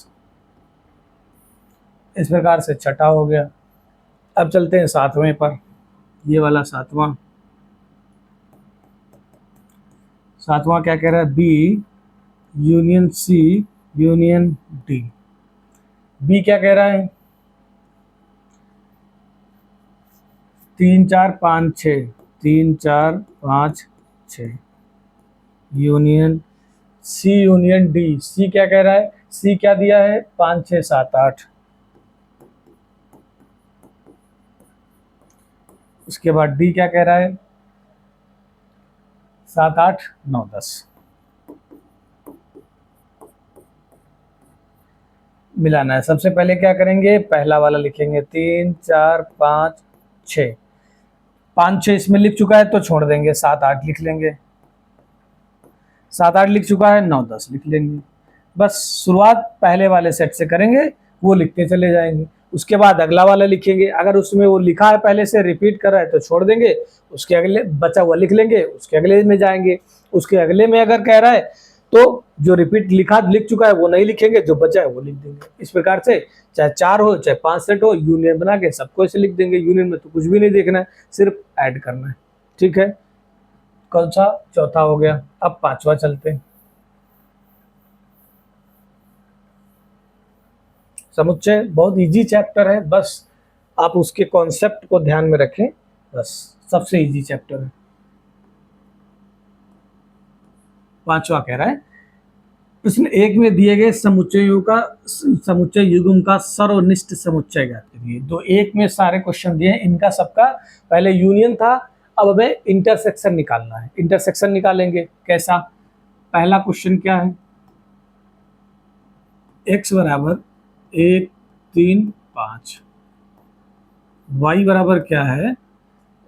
इस प्रकार से छठा हो गया। अब चलते हैं सातवें पर। ये वाला सातवां। सातवां क्या कह रहा है? B union C union D. B क्या कह रहा है? 3 4 5 6 3 4 5 6 यूनियन सी यूनियन डी। सी क्या कह रहा है? सी क्या दिया है? 5 6 7 8। उसके बाद डी क्या कह रहा है? 7 8 9 10। मिलाना है। सबसे पहले क्या करेंगे? पहला वाला लिखेंगे 3 4 5 6। 5 6 इसमें लिख चुका है तो छोड़ देंगे, 7 8 लिख लेंगे। 7 8 लिख चुका है, 9 10 लिख लेंगे। बस शुरुआत पहले वाले सेट से करेंगे, वो लिखते चले जाएंगे। उसके बाद अगला वाला लिखेंगे, अगर उसमें वो लिखा है पहले से, रिपीट कर रहा है तो छोड़ देंगे, उसके अगले बचा हुआ लिख लेंगे, उसके अगले में जाएंगे। उसके अगले में अगर कह रहा है तो जो रिपीट लिख चुका है वो नहीं लिखेंगे, जो बचा है वो लिख देंगे। इस प्रकार से चाहे 4 हो चाहे 5 सेट हो, यूनियन बना के सबको ऐसे लिख देंगे। यूनियन में तो कुछ भी नहीं देखना है, सिर्फ ऐड करना है। ठीक है, कौन सा? चौथा हो गया। अब पांचवा चलते हैं। समुच्चय बहुत इजी चैप्टर है, बस आप उसके कॉन्सेप्ट को ध्यान में रखें, बस सबसे इजी चैप्टर है। पांचवा कह रहा है, प्रश्न 1 में दिए गए समुच्चय युग्म का सर्वनिष्ठ समुच्चय ज्ञात करिए। तो 1 में सारे क्वेश्चन दिए हैं, इनका सबका पहले यूनियन था, अब हमें इंटरसेक्शन निकालना है। इंटरसेक्शन निकालेंगे कैसा? पहला क्वेश्चन क्या है? x बराबर 1 3 5, y बराबर क्या है?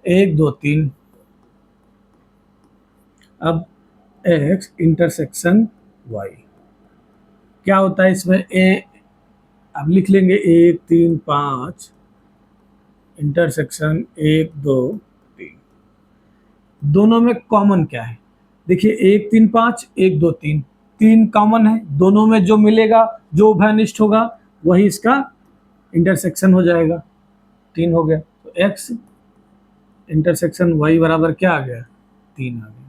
1 2 3। अब x इंटरसेक्शन y क्या होता है इसमें? अब लिख लेंगे 1 3 5 इंटरसेक्शन 1 2 3। दोनों में कॉमन क्या है? देखिए 1 3 5 1 2 3, 3 कॉमन है, दोनों में जो मिलेगा, जो उभयनिष्ठ होगा, वही इसका इंटरसेक्शन हो जाएगा। 3 हो गया, तो x इंटरसेक्शन y बराबर क्या आ गया? 3 आ गया।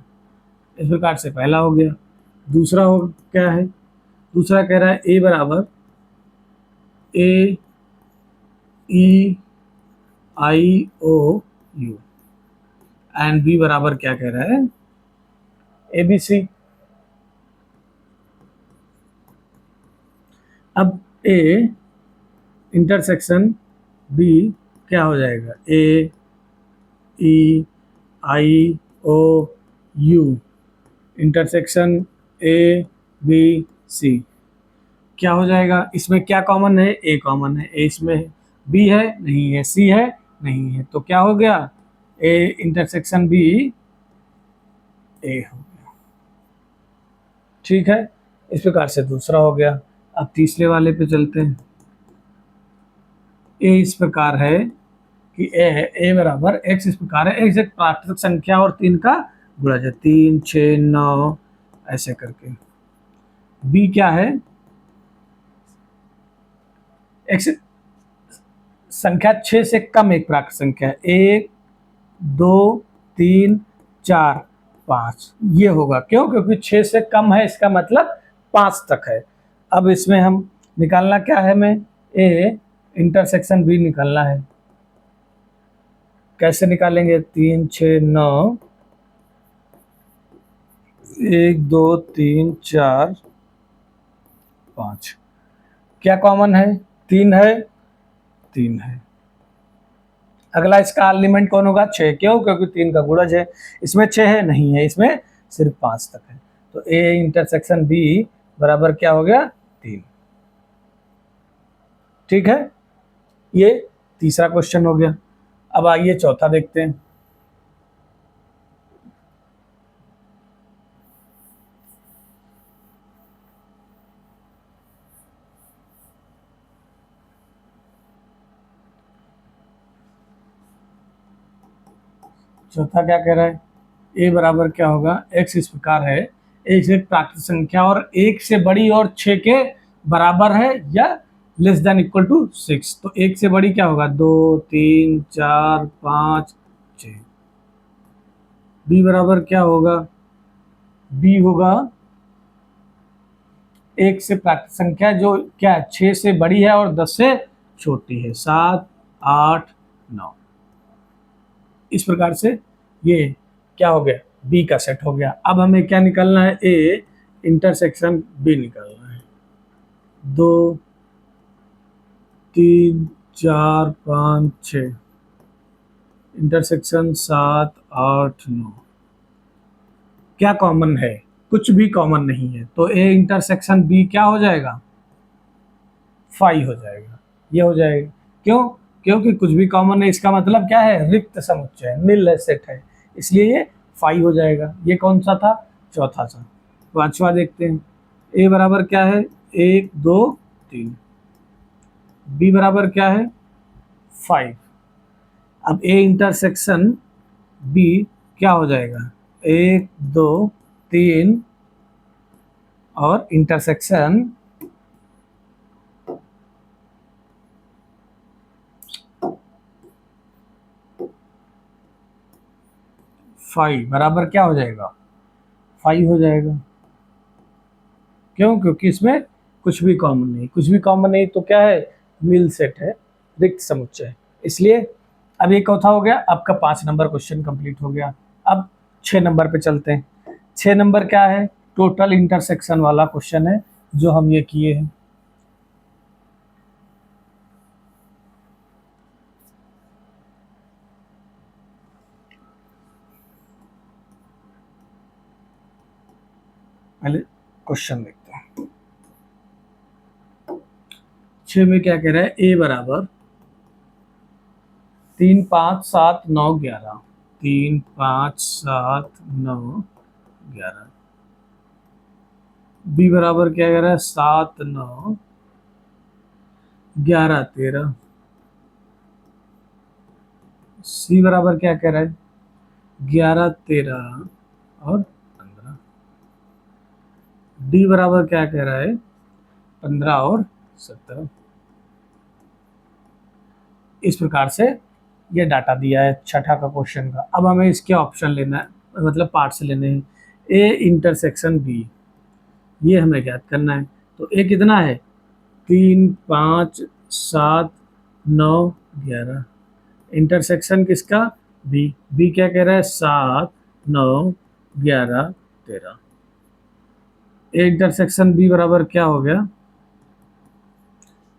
इस प्रकार से पहला हो गया। दूसरा हो क्या है? दूसरा कह रहा है a बराबर a e i o u and b बराबर क्या कह रहा है? a b c। अब a इंटरसेक्शन b क्या हो जाएगा? a e i o u intersection a b c क्या हो जाएगा? इसमें क्या कॉमन है? a कॉमन है। a इसमें है, b है नहीं है, c है नहीं है, तो क्या हो गया? a इंटरसेक्शन b a हो गया। ठीक है, इस प्रकार से दूसरा हो गया। अब तीसरे वाले पे चलते हैं। a इस प्रकार है कि a बराबर x इस प्रकार है, x एक प्राकृतिक संख्या और 3 का गुणज है, 3 6 9 ऐसे करके। b क्या है? x संख्या 6 से कम एक प्राकृतिक संख्या है, 1 2 3 4 5 ये होगा। क्यों? क्योंकि 6 से कम है, इसका मतलब 5 तक है। अब इसमें हम निकालना क्या है? हमें a इंटरसेक्शन b निकालना है। कैसे निकालेंगे? 3 6 9 1 2 3 4 5। क्या कॉमन है? 3 है, 3 है। अगला इसका एलिमेंट कौन होगा? 6। क्यों? क्योंकि 3 का गुणज है। इसमें 6 है? नहीं है, इसमें सिर्फ 5 तक है। तो ए इंटरसेक्शन बी बराबर क्या हो गया? 3। ठीक है, ये तीसरा क्वेश्चन हो गया। अब आइए चौथा देखते हैं। चौथा क्या कह रहा है? ए बराबर क्या होगा? एक्स इस प्रकार है, एक्स एक प्राकृत संख्या और एक से बड़ी और 6 के बराबर है या लेस देन इक्वल टू 6। तो एक से बड़ी क्या होगा? 2, 3, 4, 5, 6। बी बराबर क्या होगा? बी होगा एक से प्राकृत संख्या जो क्या है? 6 से बड़ी है और 10 से छोटी है। 7, 8, 9। इस प्रकार से ये क्या हो गया? बी का सेट हो गया। अब हमें क्या निकालना है? ए इंटरसेक्शन बी निकालना है। 2, 3, 4, 5, 6 इंटरसेक्शन 7, 8, 9। क्या कॉमन है? कुछ भी कॉमन नहीं है, तो ए इंटरसेक्शन बी क्या हो जाएगा? 5 हो जाएगा। ये हो जाएगा। क्यों? क्योंकि कुछ भी कॉमन है, इसका मतलब क्या है? रिक्त समुच्चय है, नील सेट है, इसलिए ये 5 हो जाएगा। ये कौन सा था? चौथा था। पांचवा देखते हैं। ए बराबर क्या है? 1, 2, 3। बी बराबर क्या है? 5। अब ए इंटरसेक्शन बी क्या हो जाएगा? 1, 2, 3 और इंटरसेक्शन 5 बराबर क्या हो जाएगा? 5 हो जाएगा। क्यों? क्योंकि इसमें कुछ भी कॉमन नहीं। कुछ भी कॉमन नहीं तो क्या है? नील सेट है, रिक्त समुच्चय, इसलिए अब ये चौथा हो गया। आपका 5 नंबर क्वेश्चन कंप्लीट हो गया। अब 6 नंबर पे चलते हैं। 6 नंबर क्या है? टोटल इंटरसेक्शन वाला क्वेश्चन है जो हम ये किए हैं। पहले क्वेश्चन देखते हैं। 6 में क्या कह रहा है? ए बराबर 3, 5, 7, 9, 11। 3, 5, 7, 9, 11। बी बराबर क्या कह रहा है? 7, 9, 11, 13। सी बराबर क्या कह रहा है? 11, 13 और 15। डी बराबर क्या कह रहा है? 15 और 17। इस प्रकार से ये डाटा दिया है छठा का क्वेश्चन का। अब हमें इसके ऑप्शन लेना है, मतलब पार्ट्स लेने हैं। ए इंटरसेक्शन बी, ये हमें ज्ञात करना है। तो ए कितना है? 3, 5, 7, 9, 11। इंटरसेक्शन किसका? बी। बी क्या कह रहा है? 7, 9, 11, 13। ए इंटरसेक्शन बी बराबर क्या हो गया?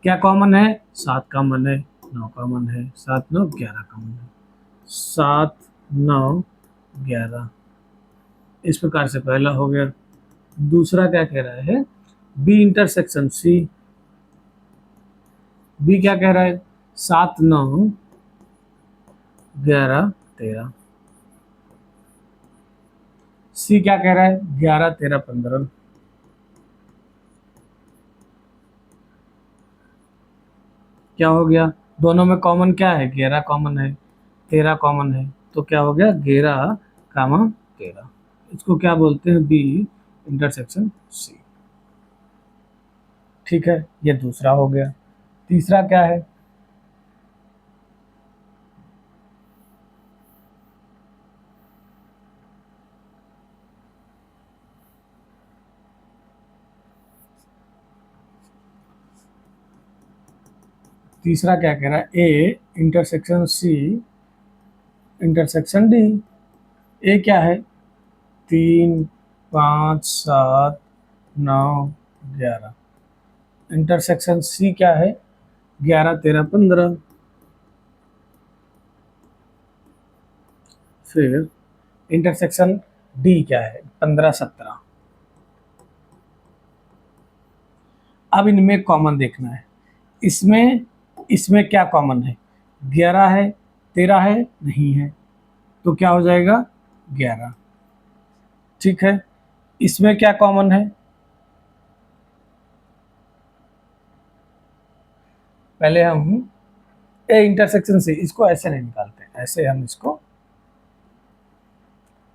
क्या कॉमन है? 7 कॉमन है, 9 कॉमन है, 7, 9, 11 कॉमन है। 7, 9, 11। इस प्रकार से पहला हो गया। दूसरा क्या कह रहा है? बी इंटरसेक्शन सी। बी क्या कह रहा है? 7, 9, 11, 13। सी क्या कह रहा है? 11, 13, 15। क्या हो गया? दोनों में कॉमन क्या है? 11 कॉमन है, 13 कॉमन है, तो क्या हो गया? 11, 13। इसको क्या बोलते हैं? B intersection C. ठीक है, ये दूसरा हो गया। तीसरा क्या है? तीसरा क्या कह रहा है? A intersection C intersection D. A क्या है? 3, 5, 7, 9, 11। इंटरसेक्शन सी क्या है, 11 13 15। फिर इंटरसेक्शन डी क्या है, 15 17। अब इनमें कॉमन देखना है, इसमें इसमें क्या कॉमन है, 11 है 13 है नहीं है, तो क्या हो जाएगा 11। ठीक है, इसमें क्या कॉमन है, पहले हम ए इंटरसेक्शन से, इसको ऐसे नहीं निकालते, ऐसे हम इसको,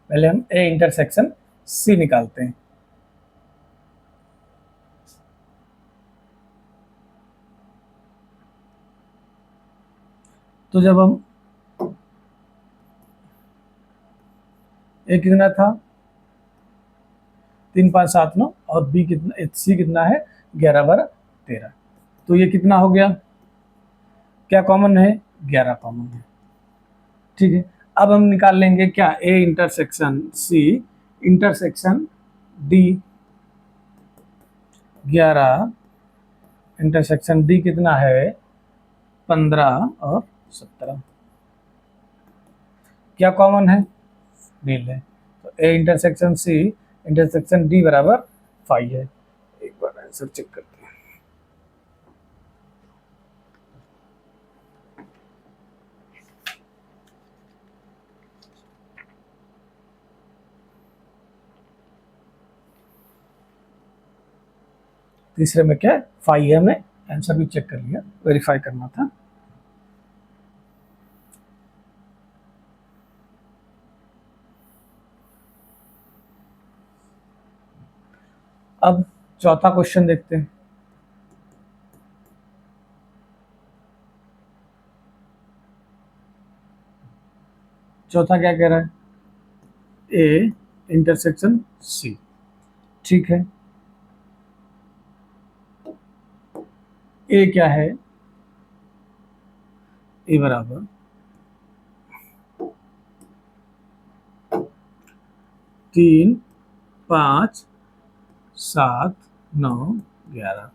पहले हम ए इंटरसेक्शन सी निकालते हैं। तो जब हम, ए कितना था 3 5 7 9, और बी कितना, सी कितना है 11 12 13, तो ये कितना हो गया, क्या कॉमन है, 11 कॉमन है। ठीक है, अब हम निकाल लेंगे क्या, A intersection C intersection D, 11 intersection D कितना है 15 और 17, क्या कॉमन है, नील है, तो A intersection C intersection D बराबर 5 है। एक बार आंसर चेक करते हैं। तीसरे में क्या है 5 है, हमने आंसर भी चेक कर लिया, वेरीफाई करना था। अब चौथा क्वेश्चन देखते हैं। चौथा क्या कह रहा है, ए इंटरसेक्शन सी। ठीक है, ए क्या है, ए बराबर 3 5 7 9 11,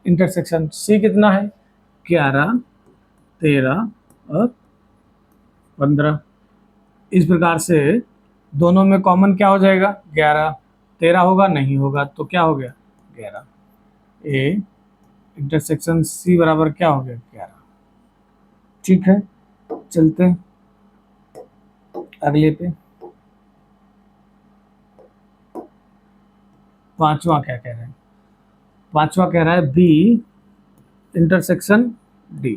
इंटरसेक्शन सी कितना है 11 13 और 15। इस प्रकार से दोनों में कॉमन क्या हो जाएगा, 11 13 होगा नहीं होगा, तो क्या हो गया 11। ए इंटरसेक्शन सी बराबर क्या हो गया 11। ठीक है, चलते हैं अगले पे। पांचवा क्या कह रहे हैं, पांचवा कह रहा है बी इंटरसेक्शन डी।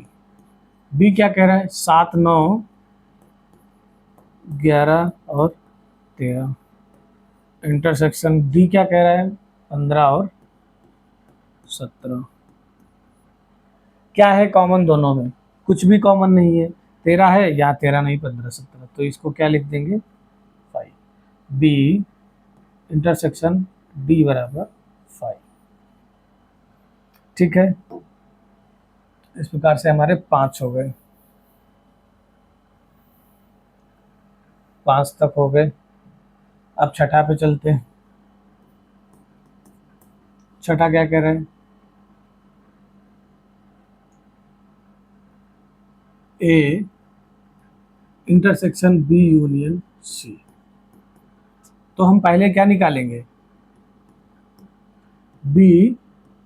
बी क्या कह रहा है 7 9 11 और 13। इंटरसेक्शन डी क्या कह रहा है 15 और 17। क्या है कॉमन दोनों में, कुछ भी कॉमन नहीं है, 13 है, यहाँ 13 नहीं 15 17, तो इसको क्या लिख देंगे 5। बी इंटरसेक्शन डी बराबर 5। ठीक है, इस प्रकार से हमारे 5 हो गए, 5 तक हो गए। अब छठा पे चलते हैं। छठा क्या कह रहे हैं, A intersection B union C. तो हम पहले क्या निकालेंगे, बी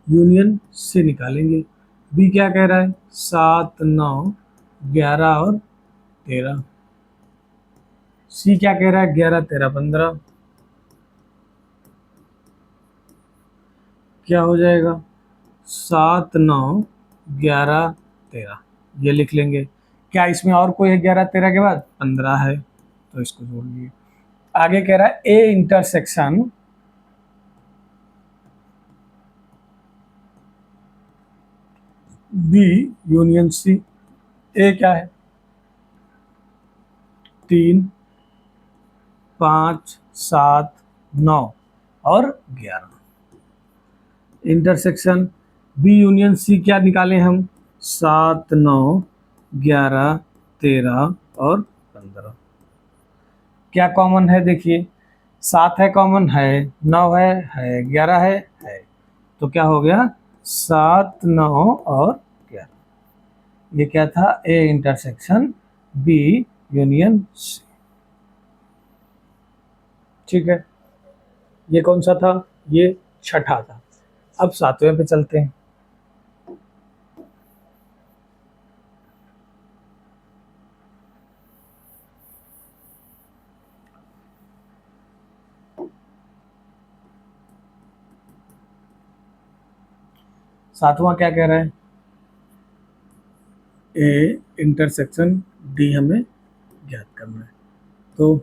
यूनियन से निकालेंगे। बी क्या कह रहा है 7 9 11 और 13। सी क्या कह रहा है 11 13 15। क्या हो जाएगा 7 9 11 13, ये लिख लेंगे। क्या इसमें और कोई है 11 13 के बाद, 15 है, तो इसको जोड़ लीजिए। आगे कह रहा है A intersection B union C. A क्या है 3 5 7 9 और 11। इंटरसेक्शन बी यूनियन सी क्या निकाले हम, 7 9 11 13 और 15। क्या कॉमन है देखिए, 7 है कॉमन है, 9 है 11 है, तो क्या हो गया 7 9 और 11। ये क्या था, A intersection B union C. ठीक है, ये कौन सा था, ये छठा था। अब सातवें पे चलते हैं। सातवां क्या कह रहा है, ए इंटरसेक्शन डी हमें ज्ञात करना है। तो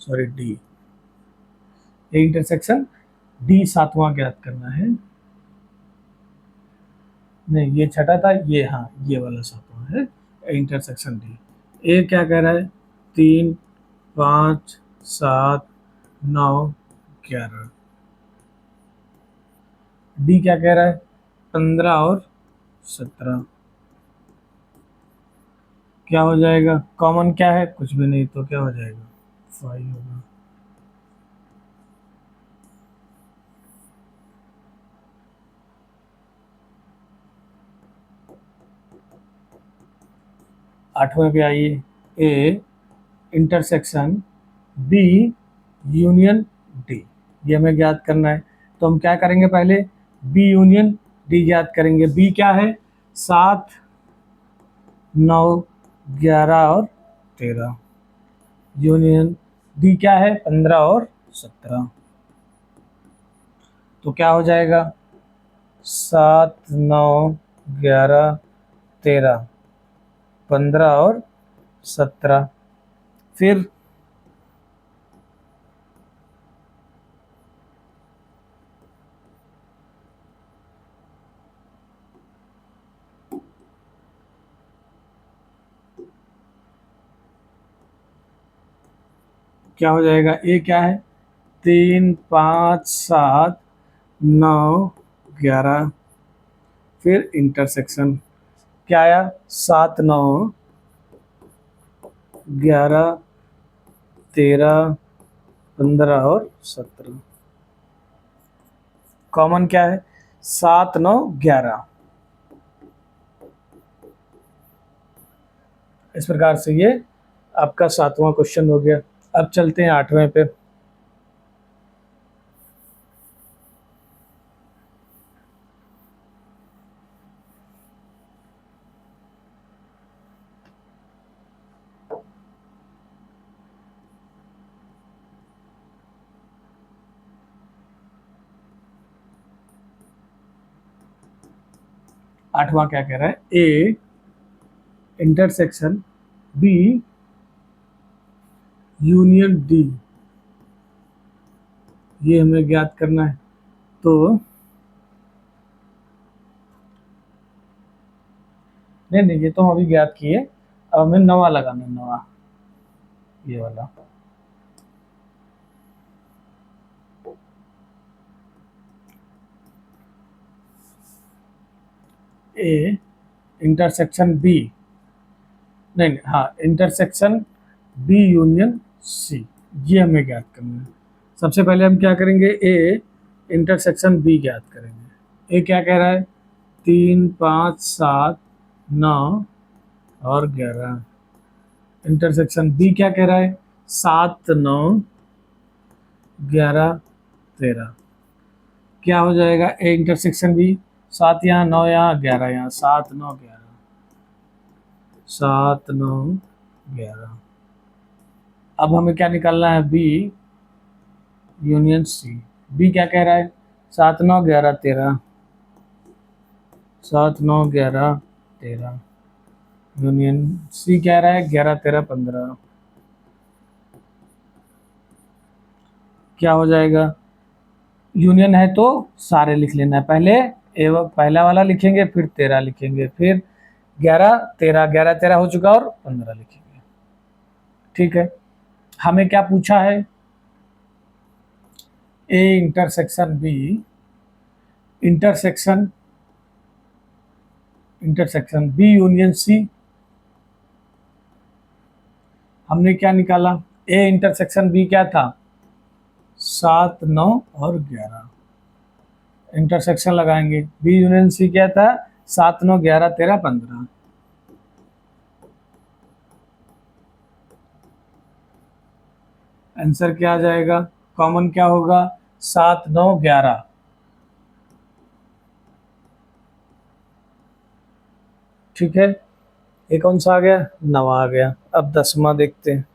sorry D, A intersection D सातवां ज्ञात करना है। नहीं, ये छठा था, ये हाँ ये वाला सातवां है, इंटरसेक्शन डी। ए क्या कह रहा है, 3 5 7 9 11। डी क्या कह रहा है, 15 और 17। क्या हो जाएगा, कॉमन क्या है, कुछ भी नहीं, तो क्या हो जाएगा 5 होगा। आठवें पे आइए, A intersection B union D, ये हमें ज्ञात करना है। तो हम क्या करेंगे, पहले बी यूनियन डी ज्ञात करेंगे। बी क्या है, 7 9 11 और 13। यूनियन डी क्या है, 15 और 17। तो क्या हो जाएगा 7 9 11 13, 15 और 17। फिर क्या हो जाएगा, ए क्या है, 3 5 7 9 11। फिर इंटरसेक्शन क्या आया, 7 9 11 13 15 और 17। कॉमन क्या है, 7 9 11। इस प्रकार से ये आपका सातवां क्वेश्चन हो गया। अब चलते हैं आठवें पे। आठवां क्या कह रहा है, A intersection B union D, ये हमें ज्ञात करना है। तो नहीं नहीं, ये तो हम अभी ज्ञात किए, अब हमें नवा लगाना है, नवा ये वाला। ए इंटरसेक्शन बी, नहीं नहीं हाँ, इंटरसेक्शन बी यूनियन सी, ये हमें ज्ञात करना है। सबसे पहले हम क्या करेंगे, ए इंटरसेक्शन बी ज्ञात करेंगे। ए क्या कह रहा है, 3 5 7 9 और 11। इंटरसेक्शन बी क्या कह रहा है, 7 9 11 13। क्या हो जाएगा, ए इंटरसेक्शन बी, 7 यहाँ 9 यहाँ 11 यहाँ, 7 9 11, 7 9 11। अब हमें क्या निकालना है, बी यूनियन सी। बी क्या कह रहा है, 7 9 11 13, 7 9 11 13। यूनियन सी कह रहा है 11 13 15। क्या हो जाएगा, यूनियन है तो सारे लिख लेना है, पहले ए पहला वाला लिखेंगे, फिर 13 लिखेंगे, फिर 11 13, 11 13 हो चुका, और 15 लिखेंगे। ठीक है, हमें क्या पूछा है, A intersection B intersection intersection B union C. हमने क्या निकाला, ए इंटरसेक्शन बी क्या था, 7 9 और 11। इंटरसेक्शन लगाएंगे। बी यूनियन सी क्या था, 7 9 11 13 15। आंसर क्या आ जाएगा, कॉमन क्या होगा, 7 9 11। ठीक है, ये कौन सा आ गया, 9 आ गया। अब 10वां देखते हैं।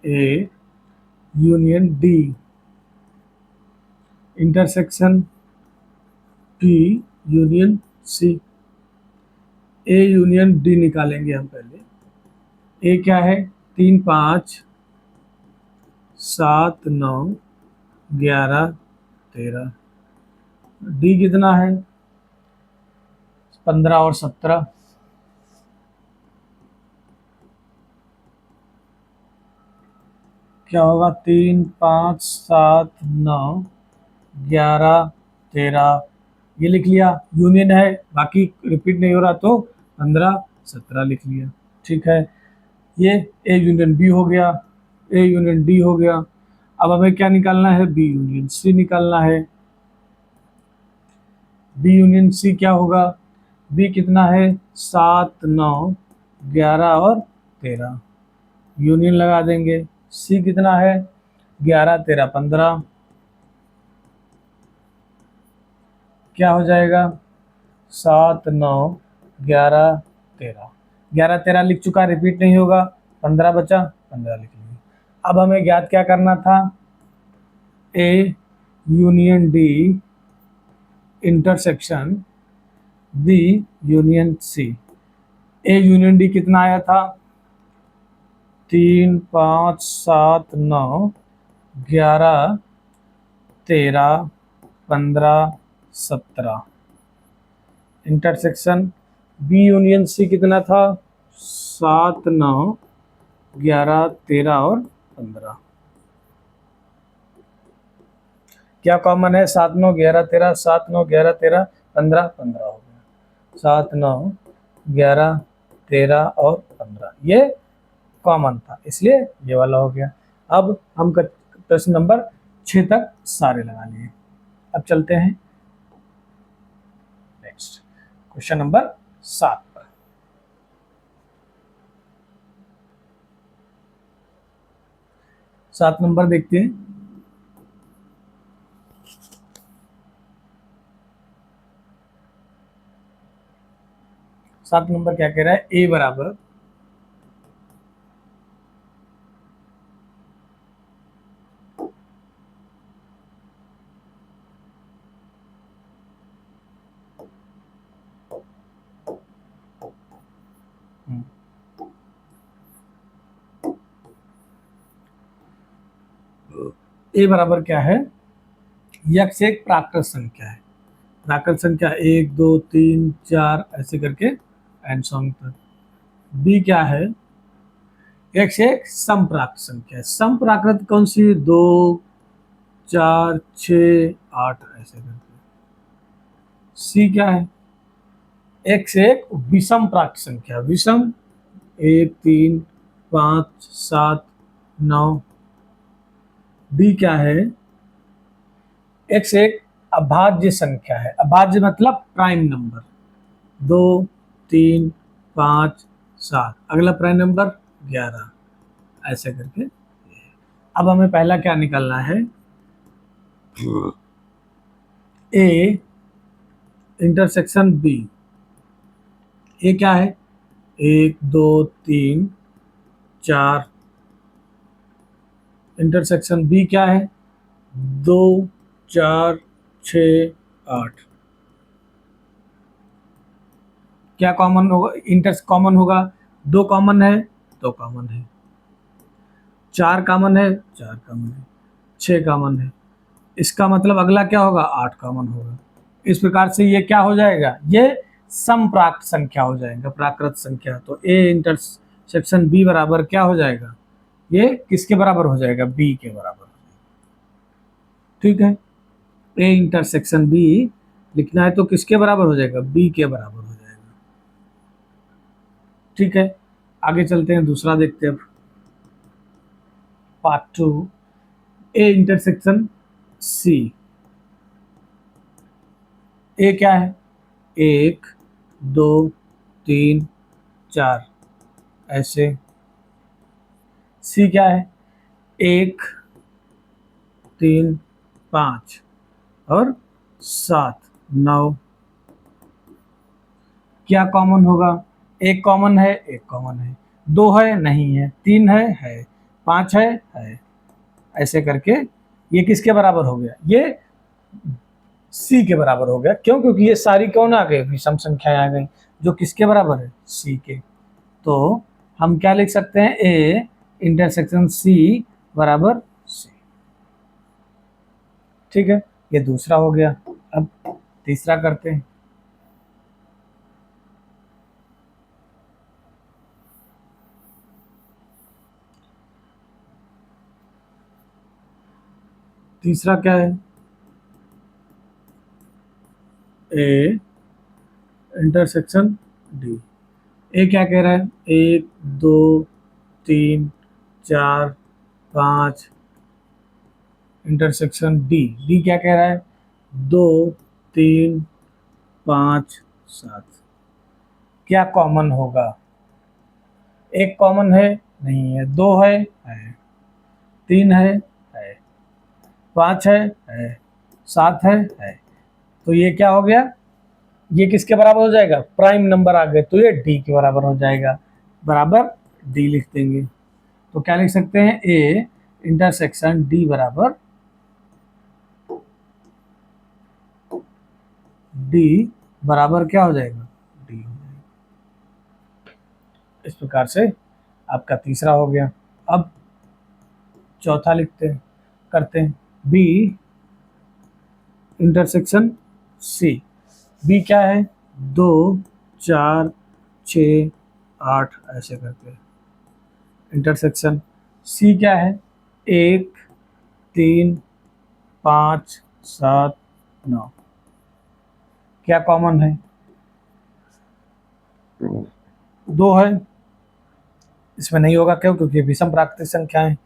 A union D intersection P union C. A union D निकालेंगे हम पहले। ए क्या है, 3 5 7 9 11 13। डी कितना है, 15 और 17। क्या होगा, 3 5 7 9 11 13। ये लिख लिया, यूनियन है, बाकी रिपीट नहीं हो रहा तो 15 17 लिख लिया। ठीक है, ये ए यूनियन बी हो गया, ए यूनियन डी हो गया। अब हमें क्या निकालना है, बी यूनियन सी निकालना है। बी यूनियन सी क्या होगा, बी कितना है, 7 9 11 और 13। यूनियन लगा देंगे। सी कितना है, 11 13 15। क्या हो जाएगा, 7 9 11 13। 11 13 लिख चुका, रिपीट नहीं होगा। 15 बचा, 15 लिख लिया। अब हमें ज्ञात क्या करना था, A union D intersection B union C. A union D कितना आया था, 3 5 7 9 11 13 15 17। इंटरसेक्शन बी यूनियन सी कितना था, 7 9 11 13 और 15। क्या कॉमन है, 7 9 11 13, 7 9 11 13 15 15 हो गया। 7 9 11 13 और 15 ये कॉमन था, इसलिए ये वाला हो गया। अब हम प्रश्न नंबर 6 तक सारे लगा लिए। अब चलते हैं नेक्स्ट क्वेश्चन नंबर 7 पर। 7 नंबर देखते हैं। 7 नंबर क्या कह रहा है, ए बराबर ए बराबर क्या है, यक्ष एक प्राकृत संख्या है। प्राकृत संख्या 1 2 3 4 ऐसे करके एंड सॉन्ग तक। बी क्या है, यक्ष एक समप्राकृत संख्या है। समप्राकृत कौन सी, 2 4 6 8 ऐसे करके। सी क्या है, एक्स एक विषम प्राकृत संख्या, विषम 1 3 5 7 9। डी क्या है, एक्स एक अभाज्य संख्या है। अभाज्य मतलब प्राइम नंबर, 2 3 5 7, अगला प्राइम नंबर 11 ऐसे करके। अब हमें पहला क्या निकालना है, ए इंटरसेक्शन बी। ए क्या है, 1 2 3 4। इंटरसेक्शन बी क्या है, 2 4 6 8। क्या कॉमन होगा, इंटर कॉमन होगा, 2 कॉमन है, 2 कॉमन है, 4 कॉमन है, 4 कॉमन है, 6 कॉमन है। इसका मतलब अगला क्या होगा, 8 कॉमन होगा। इस प्रकार से ये क्या हो जाएगा, ये समप्राकृत संख्या हो जाएगा, प्राकृत संख्या। तो ए इंटरसेक्शन बी बराबर क्या हो जाएगा, ये किसके बराबर हो जाएगा, बी के बराबर। ठीक है, ए इंटरसेक्शन बी लिखना है तो किसके बराबर हो जाएगा, बी के बराबर हो जाएगा। ठीक है, आगे चलते हैं, दूसरा देखते हैं अब। Part 2, A intersection C. A क्या है, 1 2 3 4 ऐसे। सी क्या है, 1 3 5 और 7 9। क्या कॉमन होगा, एक कॉमन है, एक कॉमन है, दो है नहीं है, तीन है, पांच है। ऐसे करके ये किसके बराबर हो गया, ये सी के बराबर हो गया। क्यों, क्योंकि ये सारी कौन आ गई, विषम संख्याएं आ गई, जो किसके बराबर है, सी के। तो हम क्या लिख सकते हैं, ए इंटरसेक्शन सी बराबर सी। ठीक है, ये दूसरा हो गया। अब तीसरा करते हैं। तीसरा क्या है, ए इंटरसेक्शन डी। ए क्या कह रहा है, 1 2 3 4 5। इंटरसेक्शन डी, डी क्या कह रहा है, 2 3 5 7। क्या कॉमन होगा, एक कॉमन है नहीं है, दो है, तीन है, पांच है, सात है। तो ये क्या हो गया, ये किसके बराबर हो जाएगा, प्राइम नंबर आ गए, तो ये डी के बराबर हो जाएगा, बराबर डी लिख देंगे। तो क्या लिख सकते हैं, ए इंटरसेक्शन डी बराबर डी बराबर क्या हो जाएगा, डी हो जाएगा। इस प्रकार से आपका तीसरा हो गया। अब चौथा लिखते हैं, करते हैं, बी इंटरसेक्शन सी। बी क्या है, 2 4 6 8 ऐसे करके। इंटरसेक्शन सी क्या है, 1 3 5 7 9। क्या कॉमन है, दो है, इसमें नहीं होगा, क्यों, क्योंकि विषम प्राकृतिक संख्या है।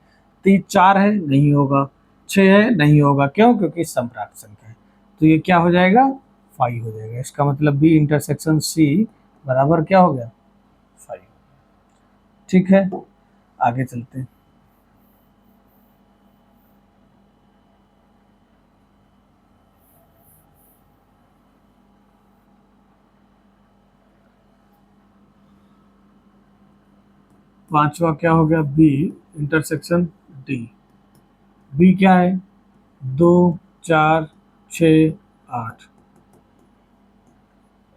4 है नहीं होगा, 6 है नहीं होगा, क्यों, क्योंकि समप्राप्त संख्या है। तो ये क्या हो जाएगा, 5 हो जाएगा। इसका मतलब बी इंटरसेक्शन सी बराबर क्या हो गया, 5। ठीक है, आगे चलते हैं। पांचवा क्या हो गया, बी इंटरसेक्शन डी। बी क्या है, 2 4 6 8।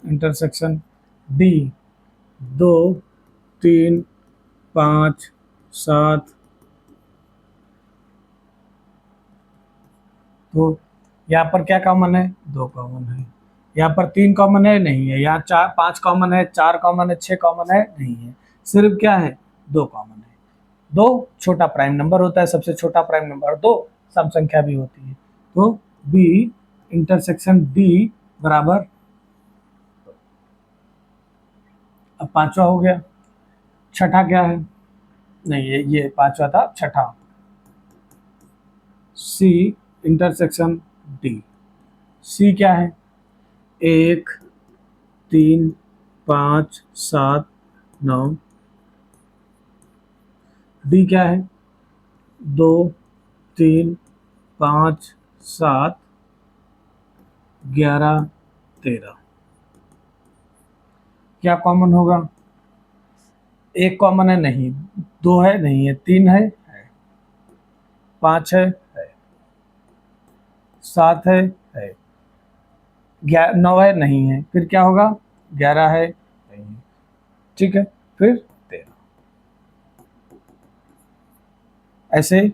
Intersection D 2 3 5 7। तो यहाँ पर क्या कॉमन है, दो कॉमन है। यहाँ पर 3 कॉमन है नहीं है, यहाँ 4 5 कॉमन है, 4 कॉमन है, 6 कॉमन है नहीं है, सिर्फ क्या है, 2 कॉमन है। 2 छोटा प्राइम नंबर होता है, सबसे छोटा प्राइम नंबर 2 सम संख्या भी होती है। तो बी इंटरसेक्शन डी बराबर। अब पांचवा हो गया, छठा क्या है, नहीं ये पांचवा था, छठा सी इंटरसेक्शन डी। सी क्या है, 1 3 5 7 9। डी क्या है, 2 3 5 7 11 13। क्या कॉमन होगा, एक कॉमन है नहीं, दो है नहीं है, तीन है, पांच है, सात है, 9 है नहीं है, फिर क्या होगा, 11 है नहीं है। ठीक है, फिर 13। ऐसे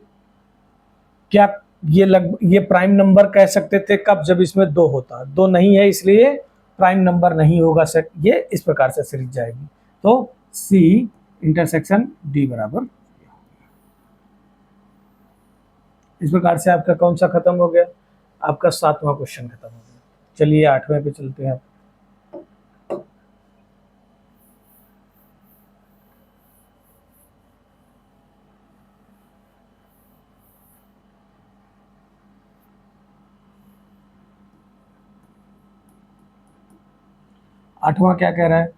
क्या, ये प्राइम नंबर कह सकते थे कब, जब इसमें दो होता, दो नहीं है इसलिए प्राइम नंबर नहीं होगा सर, ये इस प्रकार से सीरीज जाएगी। तो सी इंटरसेक्शन डी बराबर। इस प्रकार से आपका कौन सा खत्म हो गया, आपका 7वां क्वेश्चन खत्म हो गया। चलिए 8वें पे चलते हैं। 8वां क्या कह रहा है?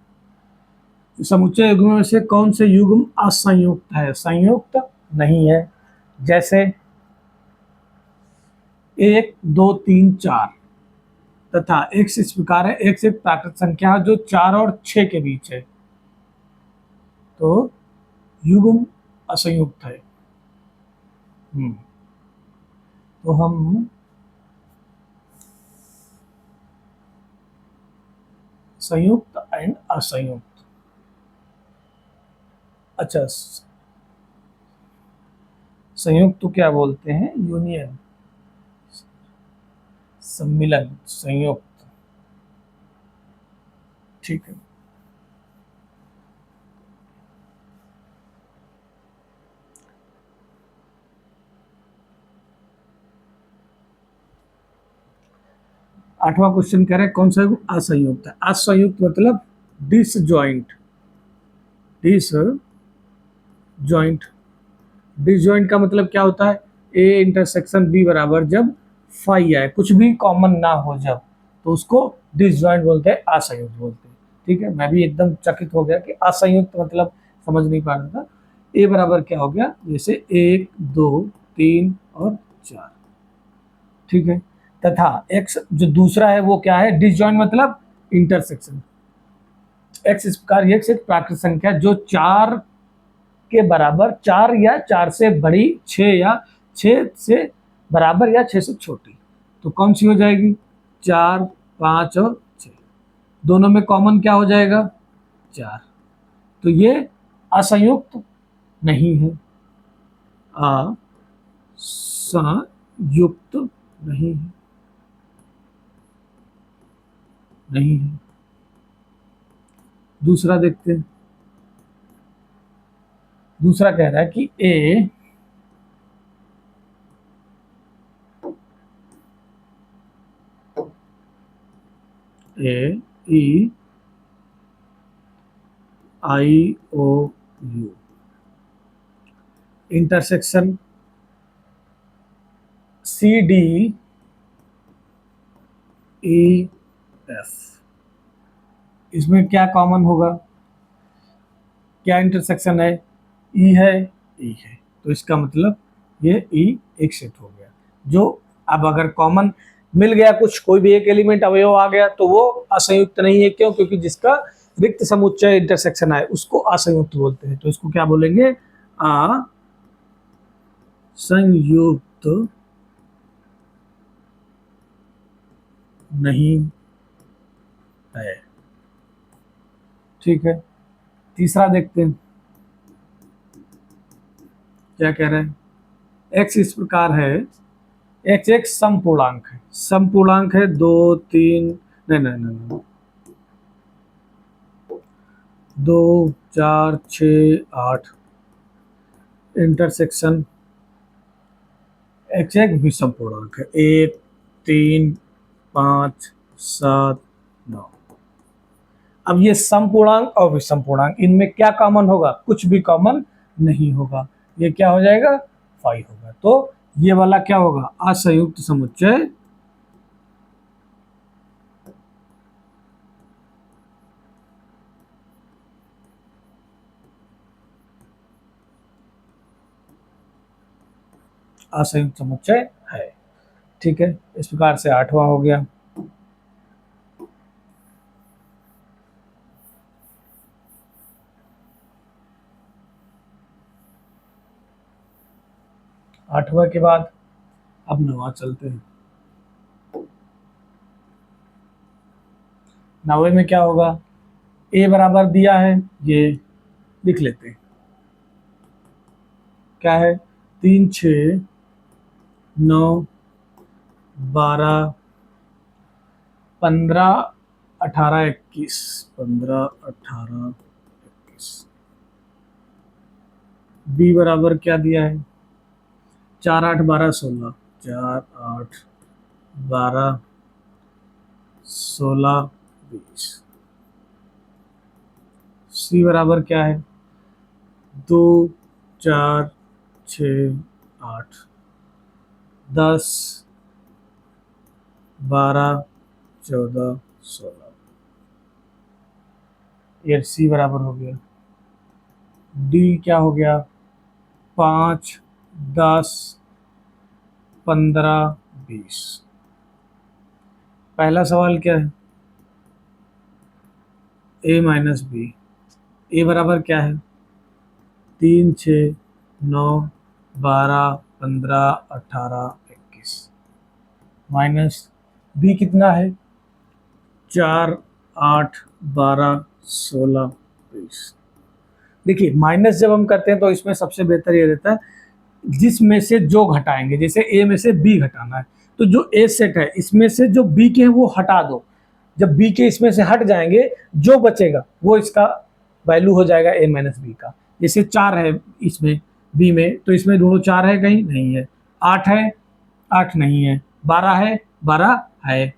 समुच्चय युग्म में से कौन से युग्म असंयुक्त है? संयुक्त नहीं है। जैसे 1 2 3 4 तथा x इस प्रकार है। x एक प्राकृत संख्या है जो 4 और 6 के बीच है, तो युग्म असंयुक्त है। तो हम संयुक्त एंड असंयुक्त, अच्छा संयुक्त तो क्या बोलते हैं? यूनियन, सम्मिलन, संयुक्त, ठीक है। आठवां क्वेश्चन कह रहे हैं कौन सा असंयुक्त है? असंयुक्त मतलब डिसजॉइंट, डिसजॉइंट। डिसजॉइंट का मतलब क्या होता है? ए इंटरसेक्शन बी बराबर जब फाई आए, कुछ भी कॉमन ना हो जब, तो उसको डिसजॉइंट बोलते हैं, असंयुक्त बोलते हैं। ठीक है, मैं भी एकदम चकित हो गया कि असंयुक्त मतलब समझ नहीं पा रहा था। ए बराबर क्या हो गया? जैसे 1 2 3 और 4, ठीक है। तथा एक्स जो दूसरा है वो क्या है? डिसजॉइंट मतलब इंटरसेक्शन। एक्स इस प्रकार एक्स एक प्राकृत संख्या जो 4 के बराबर, 4 या 4 से बड़ी, 6 या 6 से बराबर या 6 से छोटी, तो कौन सी हो जाएगी? 4 5 और 6, दोनों में कॉमन क्या हो जाएगा? 4, तो ये असंयुक्त नहीं है, असंयुक्त नहीं है, नहीं है। दूसरा देखते हैं। दूसरा कह रहा है कि A E I O U intersection C D E F, इसमें क्या कॉमन होगा? क्या इंटरसेक्शन है? ई है, ई है, तो इसका मतलब ये ई एक सेट हो गया। जो अब अगर कॉमन मिल गया, कुछ कोई भी एक एलिमेंट अवयव आ गया, तो वो असंयुक्त नहीं है। क्यों? क्योंकि जिसका रिक्त समुच्चय इंटरसेक्शन है उसको असंयुक्त बोलते हैं। तो इसको क्या बोलेंगे? असंयुक्त नहीं है, ठीक है। तीसरा देखते हैं क्या कह रहे हैं। एक्स इस प्रकार है। एक्स एक समपूर्णांक है, समपूर्णांक है 2 3, नहीं नहीं नहीं नहीं, 2 4 6 8, इंटरसेक्शन एक्स एक विषम पूर्णांक है, 1 3 5 7 9। अब ये समपूर्णांक और विषम पूर्णांक, इनमें क्या कॉमन होगा? कुछ भी कॉमन नहीं होगा। ये क्या हो जाएगा? फाई होगा। तो ये वाला क्या होगा? असंयुक्त समुच्चय असंयुक्त समुच्चय है, ठीक है। इस प्रकार से 8वां हो गया। आठवां के बाद अब 9वां चलते हैं। 9वें में क्या होगा? ए बराबर दिया है, ये लिख लेते हैं। क्या है? 3 6 9 12 15 18 21, 15 18 21। बी बराबर क्या दिया है? 4 8 12 16, 4 8 12, 16, 20। सी बराबर क्या है? 2, 4, 6, 8, 10, 12, 14, 16। ये सी बराबर हो गया। डी क्या हो गया? 5, 10, 15, 20। पहला सवाल क्या है? ए माइनस बी। ए बराबर क्या है? 3, 6, 9, 12, 15, 18, 21। माइनस बी कितना है? 4, 8, 12, 16, 20। देखिए माइनस जब हम करते हैं तो इसमें सबसे बेहतर ये रहता है जिसमें से जो घटाएंगे, जैसे ए में से बी घटाना है तो जो ए सेट है इसमें से जो बी के हैं वो हटा दो। जब बी के इसमें से हट जाएंगे जो बचेगा वो इसका वैल्यू हो जाएगा ए माइनस बी का। जैसे 4 है इसमें बी में तो इसमें दोनों 4 है, कहीं नहीं है। 8 है, 8 नहीं है। 12 है, 12 है।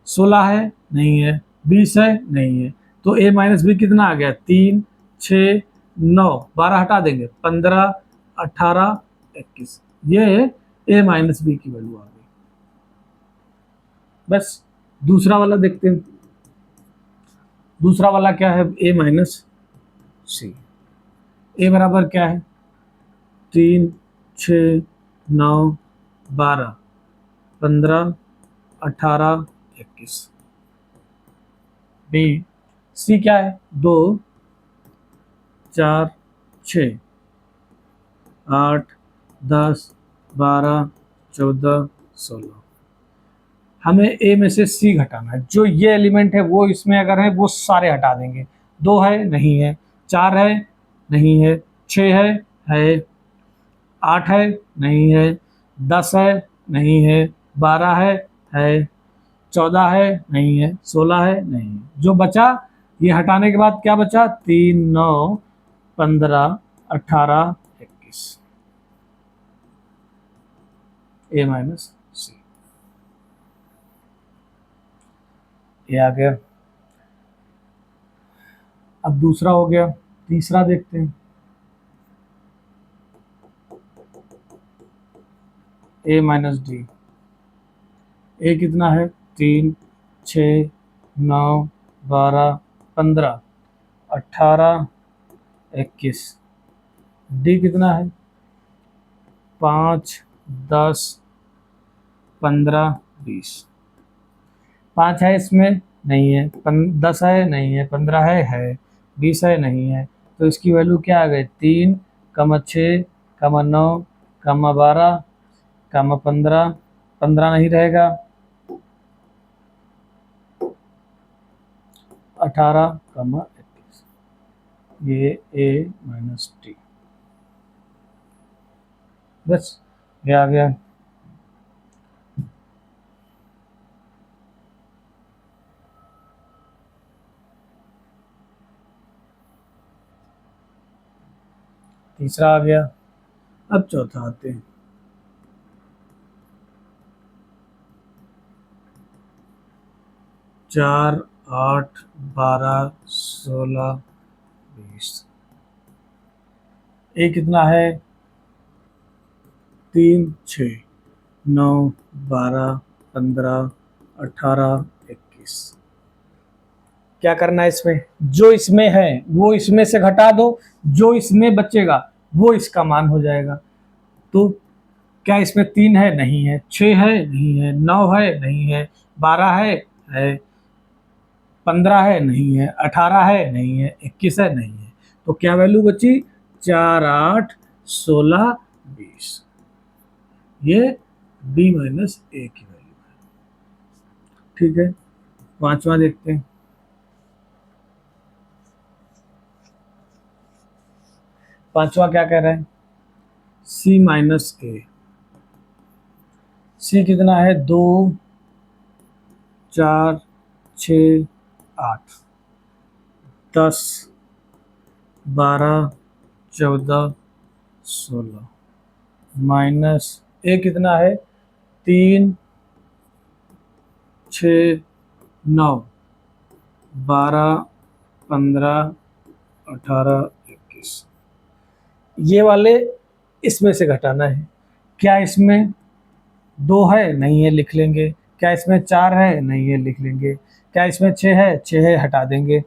16 है, नहीं है। 20 है, नहीं है। तो ए माइनस बी कितना आ गया? 3, 6, 9, 12 हटा देंगे, 15, 18, 21। ये ए माइनस बी की वैल्यू आ गई। बस दूसरा वाला देखते हैं। दूसरा वाला क्या है? ए माइनस सी। ए बराबर क्या है? 3, 6, 9, 12, 15, 18, 21। बी सी क्या है? 2, 4, 6, 8, 10, 12, 14, 16। हमें ए में से सी घटाना है। जो ये एलिमेंट है वो इसमें अगर है वो सारे हटा देंगे। 2 है, नहीं है। 4 है, नहीं है। 6 है। 8 है, नहीं है। 10 है, नहीं है। 12 है। 14 है, नहीं है। 16 है, नहीं है। जो बचा ये हटाने के बाद क्या बचा? 3, 9, 15, 18, 21। ए माइनस सी। ये आ गया। अब दूसरा हो गया, तीसरा देखते हैं। ए माइनस डी। ए कितना है? 3, 6, 9, 12, 15, 18, 21। डी कितना है? 5, 10, 15, 20। 5 है इसमें, नहीं है। 10 है, नहीं है। 15 है। 20 है, नहीं है। तो इसकी वैल्यू क्या आ गई? 3, 6, 9, 12, 15। 15 नहीं रहेगा। 18, 21। ये ए माइनस टी। बस ये आ गया। तीसरा आ गया। अब चौथा आते हैं। चार, 8, 12, 16, 20। ए कितना है? 3, 6, 9, 12, 15, 18, 21। क्या करना है इसमें? जो इसमें है वो इसमें से घटा दो, जो इसमें बचेगा वो इसका मान हो जाएगा। तो क्या इसमें 3 है? नहीं है। 6 है, नहीं है। 9 है, नहीं है। 12 है। 15 है, नहीं है। 18 है, नहीं है। 21 है, नहीं है। तो क्या वैल्यू बची? 4, 8, 16, 20। ये बी माइनस ए की वैल्यू है। ठीक है, पांचवा देखते हैं। पांचवा क्या कह रहे हैं? सी माइनस ए। सी कितना है? 2, 4, 6, 8, 10, 12, 14, 16। माइनस ए कितना है? 3, 6 9 12 15 18 21। ये वाले इसमें से घटाना है। क्या इसमें 2 है? नहीं है, लिख लेंगे। क्या इसमें 4 है? नहीं है, लिख लेंगे। क्या इसमें 6 है? 6 है, हटा देंगे।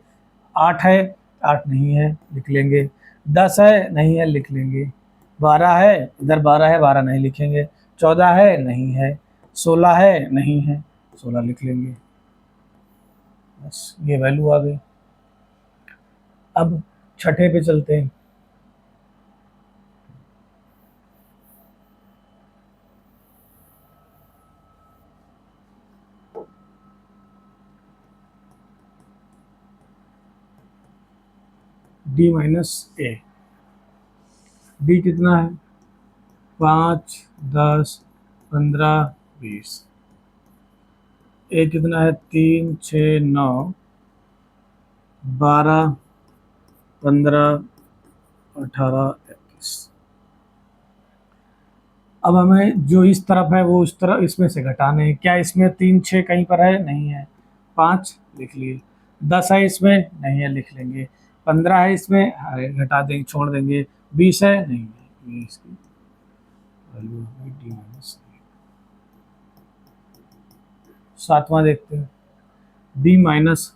8 है? 8 नहीं है, लिख लेंगे। 10 है? नहीं है, लिख लेंगे। 12 है? इधर 12 है, 12 नहीं लिखेंगे। 14 है? नहीं है। 16 है? नहीं है, 16 लिख लेंगे। बस ये वैल्यू आ गई। अब छठे पे चलते हैं। डी माइनस ए। डी कितना है? 5 10 15 20। ए कितना है? 3 6 9 12 15 18 21। अब हमें जो इस तरफ है वो इस तरफ इसमें से घटाने हैं। क्या इसमें 3 6 कहीं पर है? नहीं है। 5 लिख लिए। 10 है इसमें? नहीं है, लिख लेंगे। 15 है इसमें? अरे घटा देंगे, छोड़ देंगे। 20 है? नहीं है। ये इसकी वैल्यू है डी माइनस। सातवां देखते हैं। बी माइनस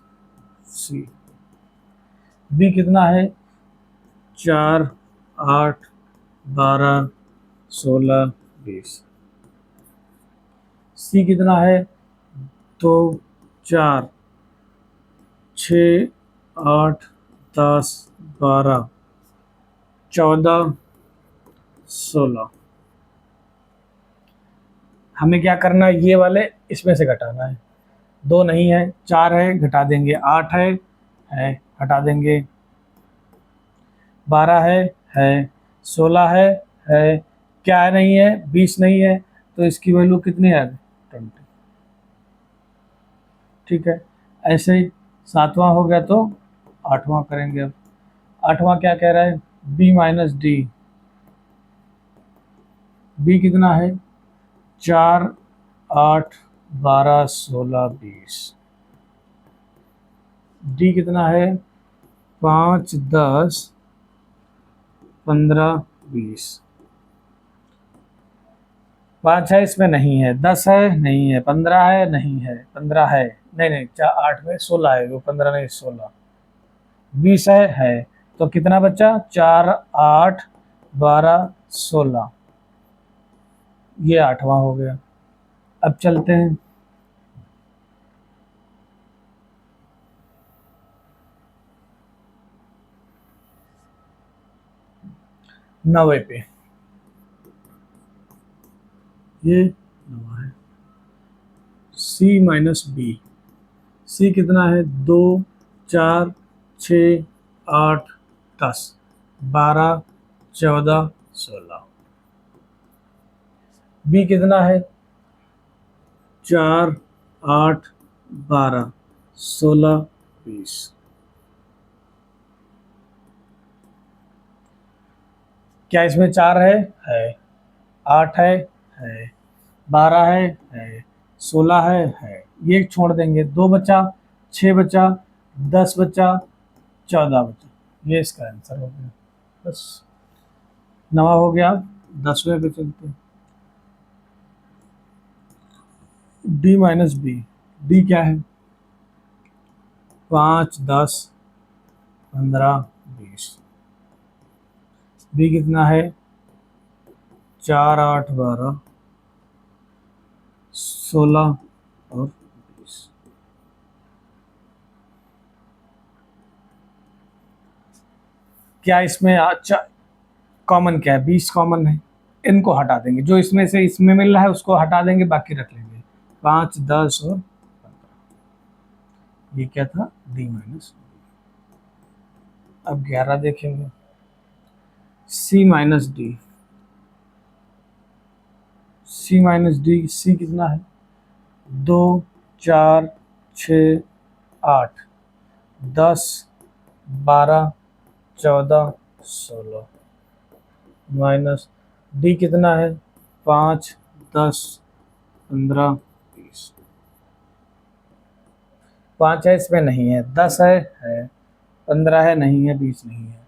सी। बी कितना है? 4 8 12 16 20। सी कितना है? 2 4 6 8 10 12 14 16। हमें क्या करना है? ये वाले इसमें से घटाना है। 2 नहीं है। 4 है, घटा देंगे। 8 है, हटा देंगे। 12 है। 16 है। क्या है? नहीं है। 20 नहीं है, तो इसकी वैल्यू कितनी है? 20। ठीक है। ऐसे ही सातवां हो गया, तो आठवां करेंगे अब। आठवां क्या कह रहा है? B minus D. बी कितना है? 4 8 12 16 20। डी कितना है? 5 10 15 20। 5 है इसमें? नहीं है। 10 है? नहीं है। 15 है? नहीं है। 15 है, नहीं नहीं, 4 8 में 16 है, वो 15 नहीं, 16। 20 है। तो कितना बचा? 4 8 12 16। ये आठवां हो गया। अब चलते हैं नवे पे। ये नवा है। सी माइनस बी। सी कितना है? 2 4 6 8 10 12 14 16। बी कितना है? 4 8 12 16 20। क्या इसमें 4 है? 8 है। 12 है। 16 है। ये छोड़ देंगे। 2 बचा। 6 बचा। 10 बचा। 14 बचा। ये इसका आंसर हो गया। बस नवा हो गया। 10वें पे चलते हैं। D minus B. डी क्या है? 5 10 15 20। बी कितना है? 4 8 12 16 और 20। क्या इसमें अच्छा कॉमन क्या है? 20 कॉमन है। इनको हटा देंगे। जो इसमें से इसमें मिल रहा है उसको हटा देंगे, बाकी रख लेंगे। 5 10 और 15। ये क्या था? D minus. अब 11 देखेंगे। सी माइनस डी। सी माइनस डी। सी कितना है? 2 4 6 8 10 12 14 16 माइनस डी कितना है? 5 10 15 20। 5 है इसमें नहीं है, 10 है, 15 है नहीं है, 20 नहीं है,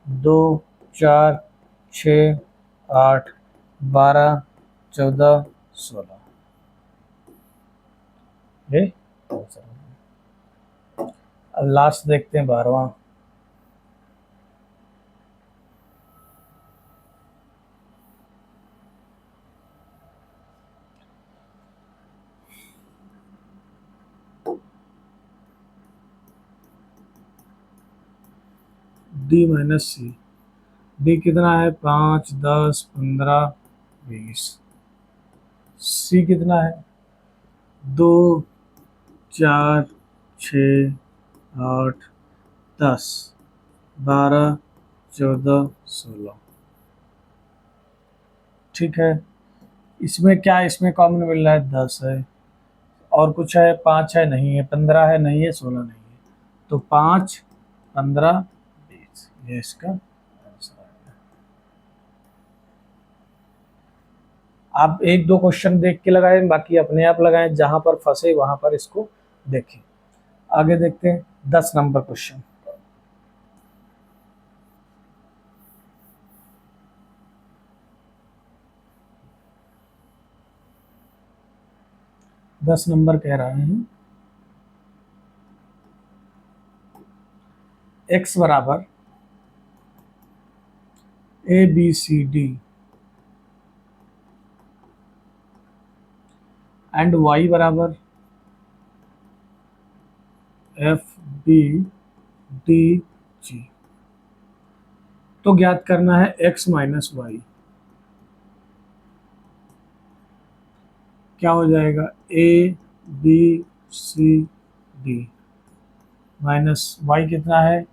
2 4 6 8 12 14 16 ये। अब लास्ट देखते हैं 12वां। डी माइनस सी। डी कितना है? 5 10 15 20। सी कितना है? 2 4 6 8 10 12 14 16। ठीक है, इसमें क्या, इसमें कॉमन मिल रहा है? 10 है, और कुछ है? 5 है नहीं है, 15 है नहीं है, 16 नहीं है, तो 5 15 20 ये इसका आंसर है। आप एक दो क्वेश्चन देख के लगाएं, बाकी अपने आप लगाएं, जहां पर फंसे वहां पर इसको देखें। आगे देखते हैं 10 नंबर क्वेश्चन। दस नंबर कह रहे हैं x बराबर ABCD एंड y बराबर FBDG। तो ज्ञात करना है x माइनस वाई। क्या हो जाएगा? ABCD माइनस वाई कितना है?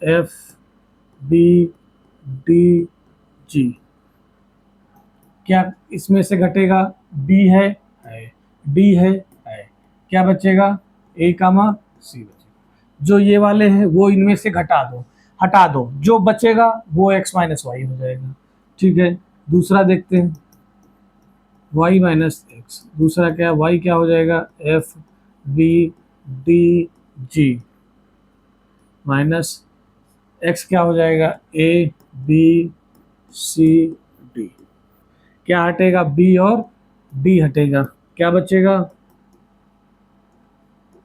FBDG। क्या इसमें से घटेगा? b है, d है, क्या बचेगा? a कामा c बचेगा। जो ये वाले हैं वो इनमें से घटा दो, हटा दो, जो बचेगा वो x माइनस वाई हो जाएगा। ठीक है, दूसरा देखते हैं y माइनस एक्स। दूसरा क्या? y क्या हो जाएगा? FBDG माइनस x क्या हो जाएगा? ABCD। क्या हटेगा? b और d हटेगा, क्या बचेगा?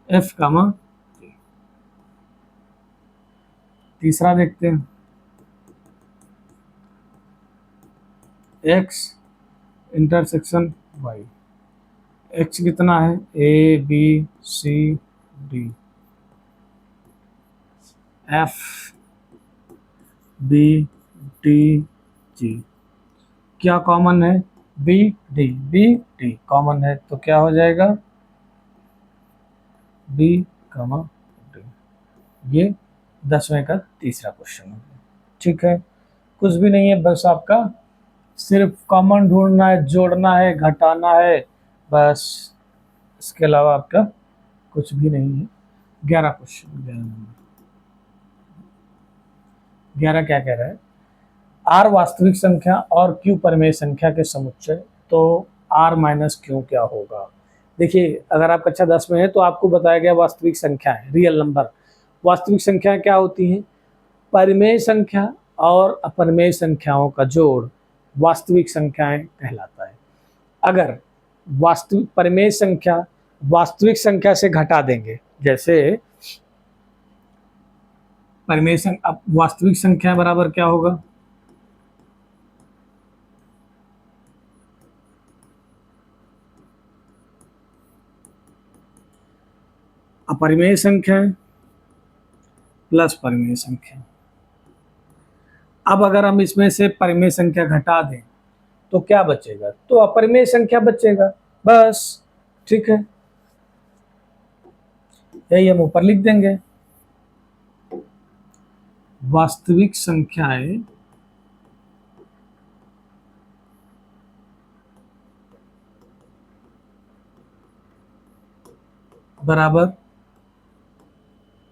f कामा d। तीसरा देखते हैं x इंटरसेक्शन y। x कितना है? ABCD FBDG। क्या कॉमन है? बी डी कॉमन है, तो क्या हो जाएगा? बी कमा डी। ये 10वें का तीसरा क्वेश्चन हो गया। ठीक है, कुछ भी नहीं है, बस आपका सिर्फ कॉमन ढूंढना है, जोड़ना है, घटाना है, बस। इसके अलावा आपका कुछ भी नहीं है। 11 क्वेश्चन, 11 नंबर। 11 क्या कह रहा है? आर वास्तविक संख्या और क्यू परिमेय संख्या के समुच्चय, तो आर माइनस क्यू क्या होगा? देखिए, अगर आप कक्षा 10 में है तो आपको बताया गया वास्तविक संख्या है, रियल नंबर। वास्तविक संख्या क्या होती है? परिमेय संख्या और अपरिमेय संख्याओं का जोड़ वास्तविक संख्याएं कहलाता है। अगर वास्तविक परिमेय संख्या वास्तविक संख्या से घटा देंगे, जैसे परिमेय संख्या, अब वास्तविक संख्या बराबर क्या होगा? अपरिमेय संख्या प्लस परिमेय संख्या। अब अगर हम इसमें से परिमेय संख्या घटा दें तो क्या बचेगा? तो अपरिमेय संख्या बचेगा, बस। ठीक है, यही हम ऊपर लिख देंगे। वास्तविक संख्याएं बराबर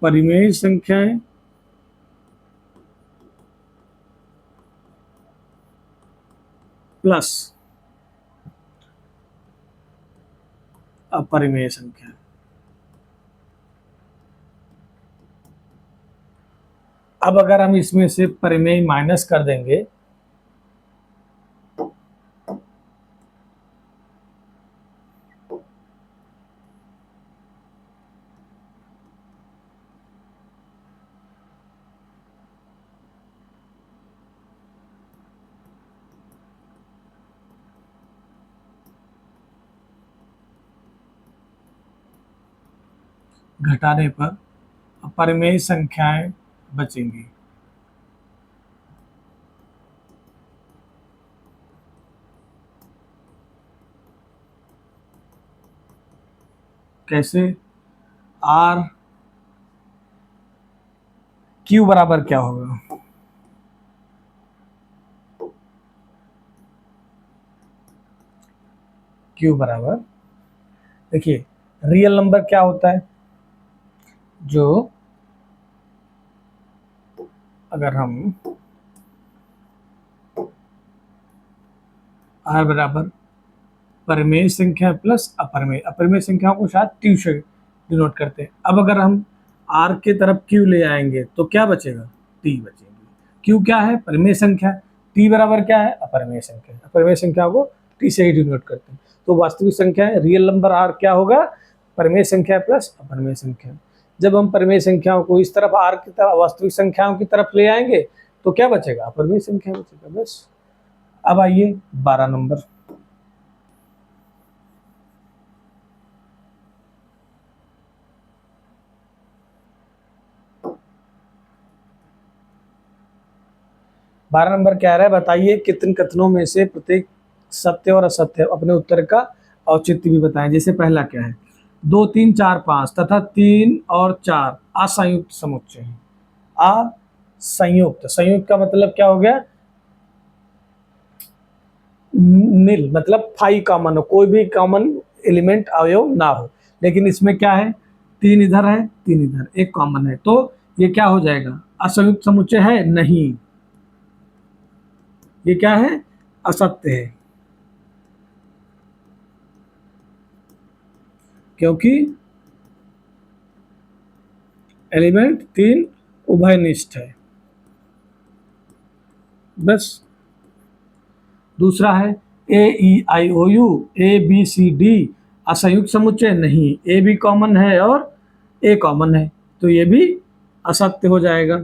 परिमेय संख्याएं प्लस अपरिमेय संख्या। अब अगर हम इसमें से परिमेय माइनस कर देंगे घटाने पर परिमेय संख्याएं बचेंगी। कैसे? आर क्यू बराबर क्या होगा? क्यू बराबर, देखिए रियल नंबर क्या होता है, जो अगर हम आर बराबर परिमेय संख्या प्लस अपरिमेय, अपरिमेय संख्याओं को शायद टी से डिनोट करते हैं। अब अगर हम आर के तरफ क्यू ले आएंगे तो क्या बचेगा? टी बचेगी। क्यू क्या है? परिमेय संख्या। टी बराबर क्या है? अपरिमेय संख्या। अपरिमेय संख्या को टी से ही डिनोट करते हैं। तो वास्तविक संख्या है रियल नंबर आर क्या होगा? परिमेय संख्या प्लस अपरिमेय संख्या। जब हम परिमेय संख्याओं को इस तरफ आर की तरफ वास्तविक संख्याओं की तरफ ले आएंगे तो क्या बचेगा? अपरिमेय संख्या बचेगा, बस। अब आइए 12 नंबर। बारह नंबर क्या रहा है? बताइए कितने कथनों में से प्रत्येक सत्य और असत्य अपने उत्तर का औचित्य भी बताएं। जैसे पहला क्या है? 2, 3, 4, 5 तथा 3 और 4 असंयुक्त समुच्चय हैं। असंयुक्त, संयुक्त का मतलब क्या हो गया? नील, मतलब 5 कॉमन हो, कोई भी कॉमन एलिमेंट अवयव ना हो। लेकिन इसमें क्या है? 3 इधर है, 3 इधर, एक कॉमन है, तो ये क्या हो जाएगा? असंयुक्त समुच्चय है? नहीं, ये क्या है? असत्य है, क्योंकि एलिमेंट 3 उभयनिष्ठ है, बस। दूसरा है A E I O U, A B C D असंयुक्त समुच्चय नहीं, ए भी कॉमन है और ए कॉमन है, तो ये भी असत्य हो जाएगा,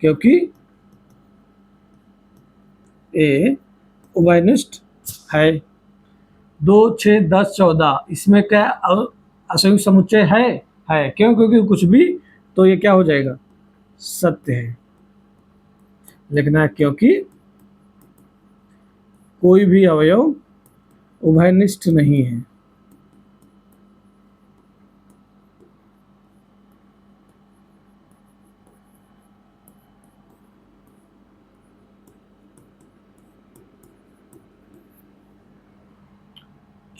क्योंकि ए उभयनिष्ठ है। 2, 6, 10, 14 इसमें क्या असंयुक्त समुच्चय है, क्यों? क्योंकि कुछ भी, तो ये क्या हो जाएगा? सत्य है। लिखना है क्योंकि कोई भी अवयव उभयनिष्ठ नहीं है।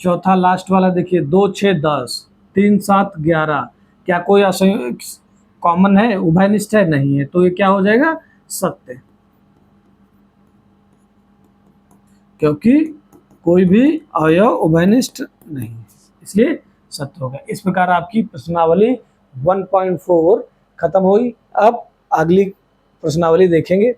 चौथा लास्ट वाला देखिए, 2, 6, 10, 3, 7, 11 क्या कोई असंयुक्त कॉमन है? उभयनिष्ठ है? नहीं है, तो ये क्या हो जाएगा? सत्य, क्योंकि कोई भी अवयव उभयनिष्ठ नहीं है, इसलिए सत्य होगा। इस प्रकार आपकी प्रश्नावली 1.4 खत्म हुई। अब अगली प्रश्नावली देखेंगे।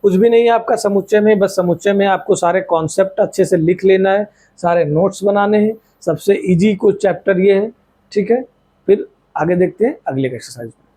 कुछ भी नहीं है आपका समुच्चय में, बस समुच्चय में आपको सारे कॉन्सेप्ट अच्छे से लिख लेना है, सारे नोट्स बनाने हैं। सबसे इजी कुछ चैप्टर ये है, ठीक है। फिर आगे देखते हैं अगले एक्सरसाइज में।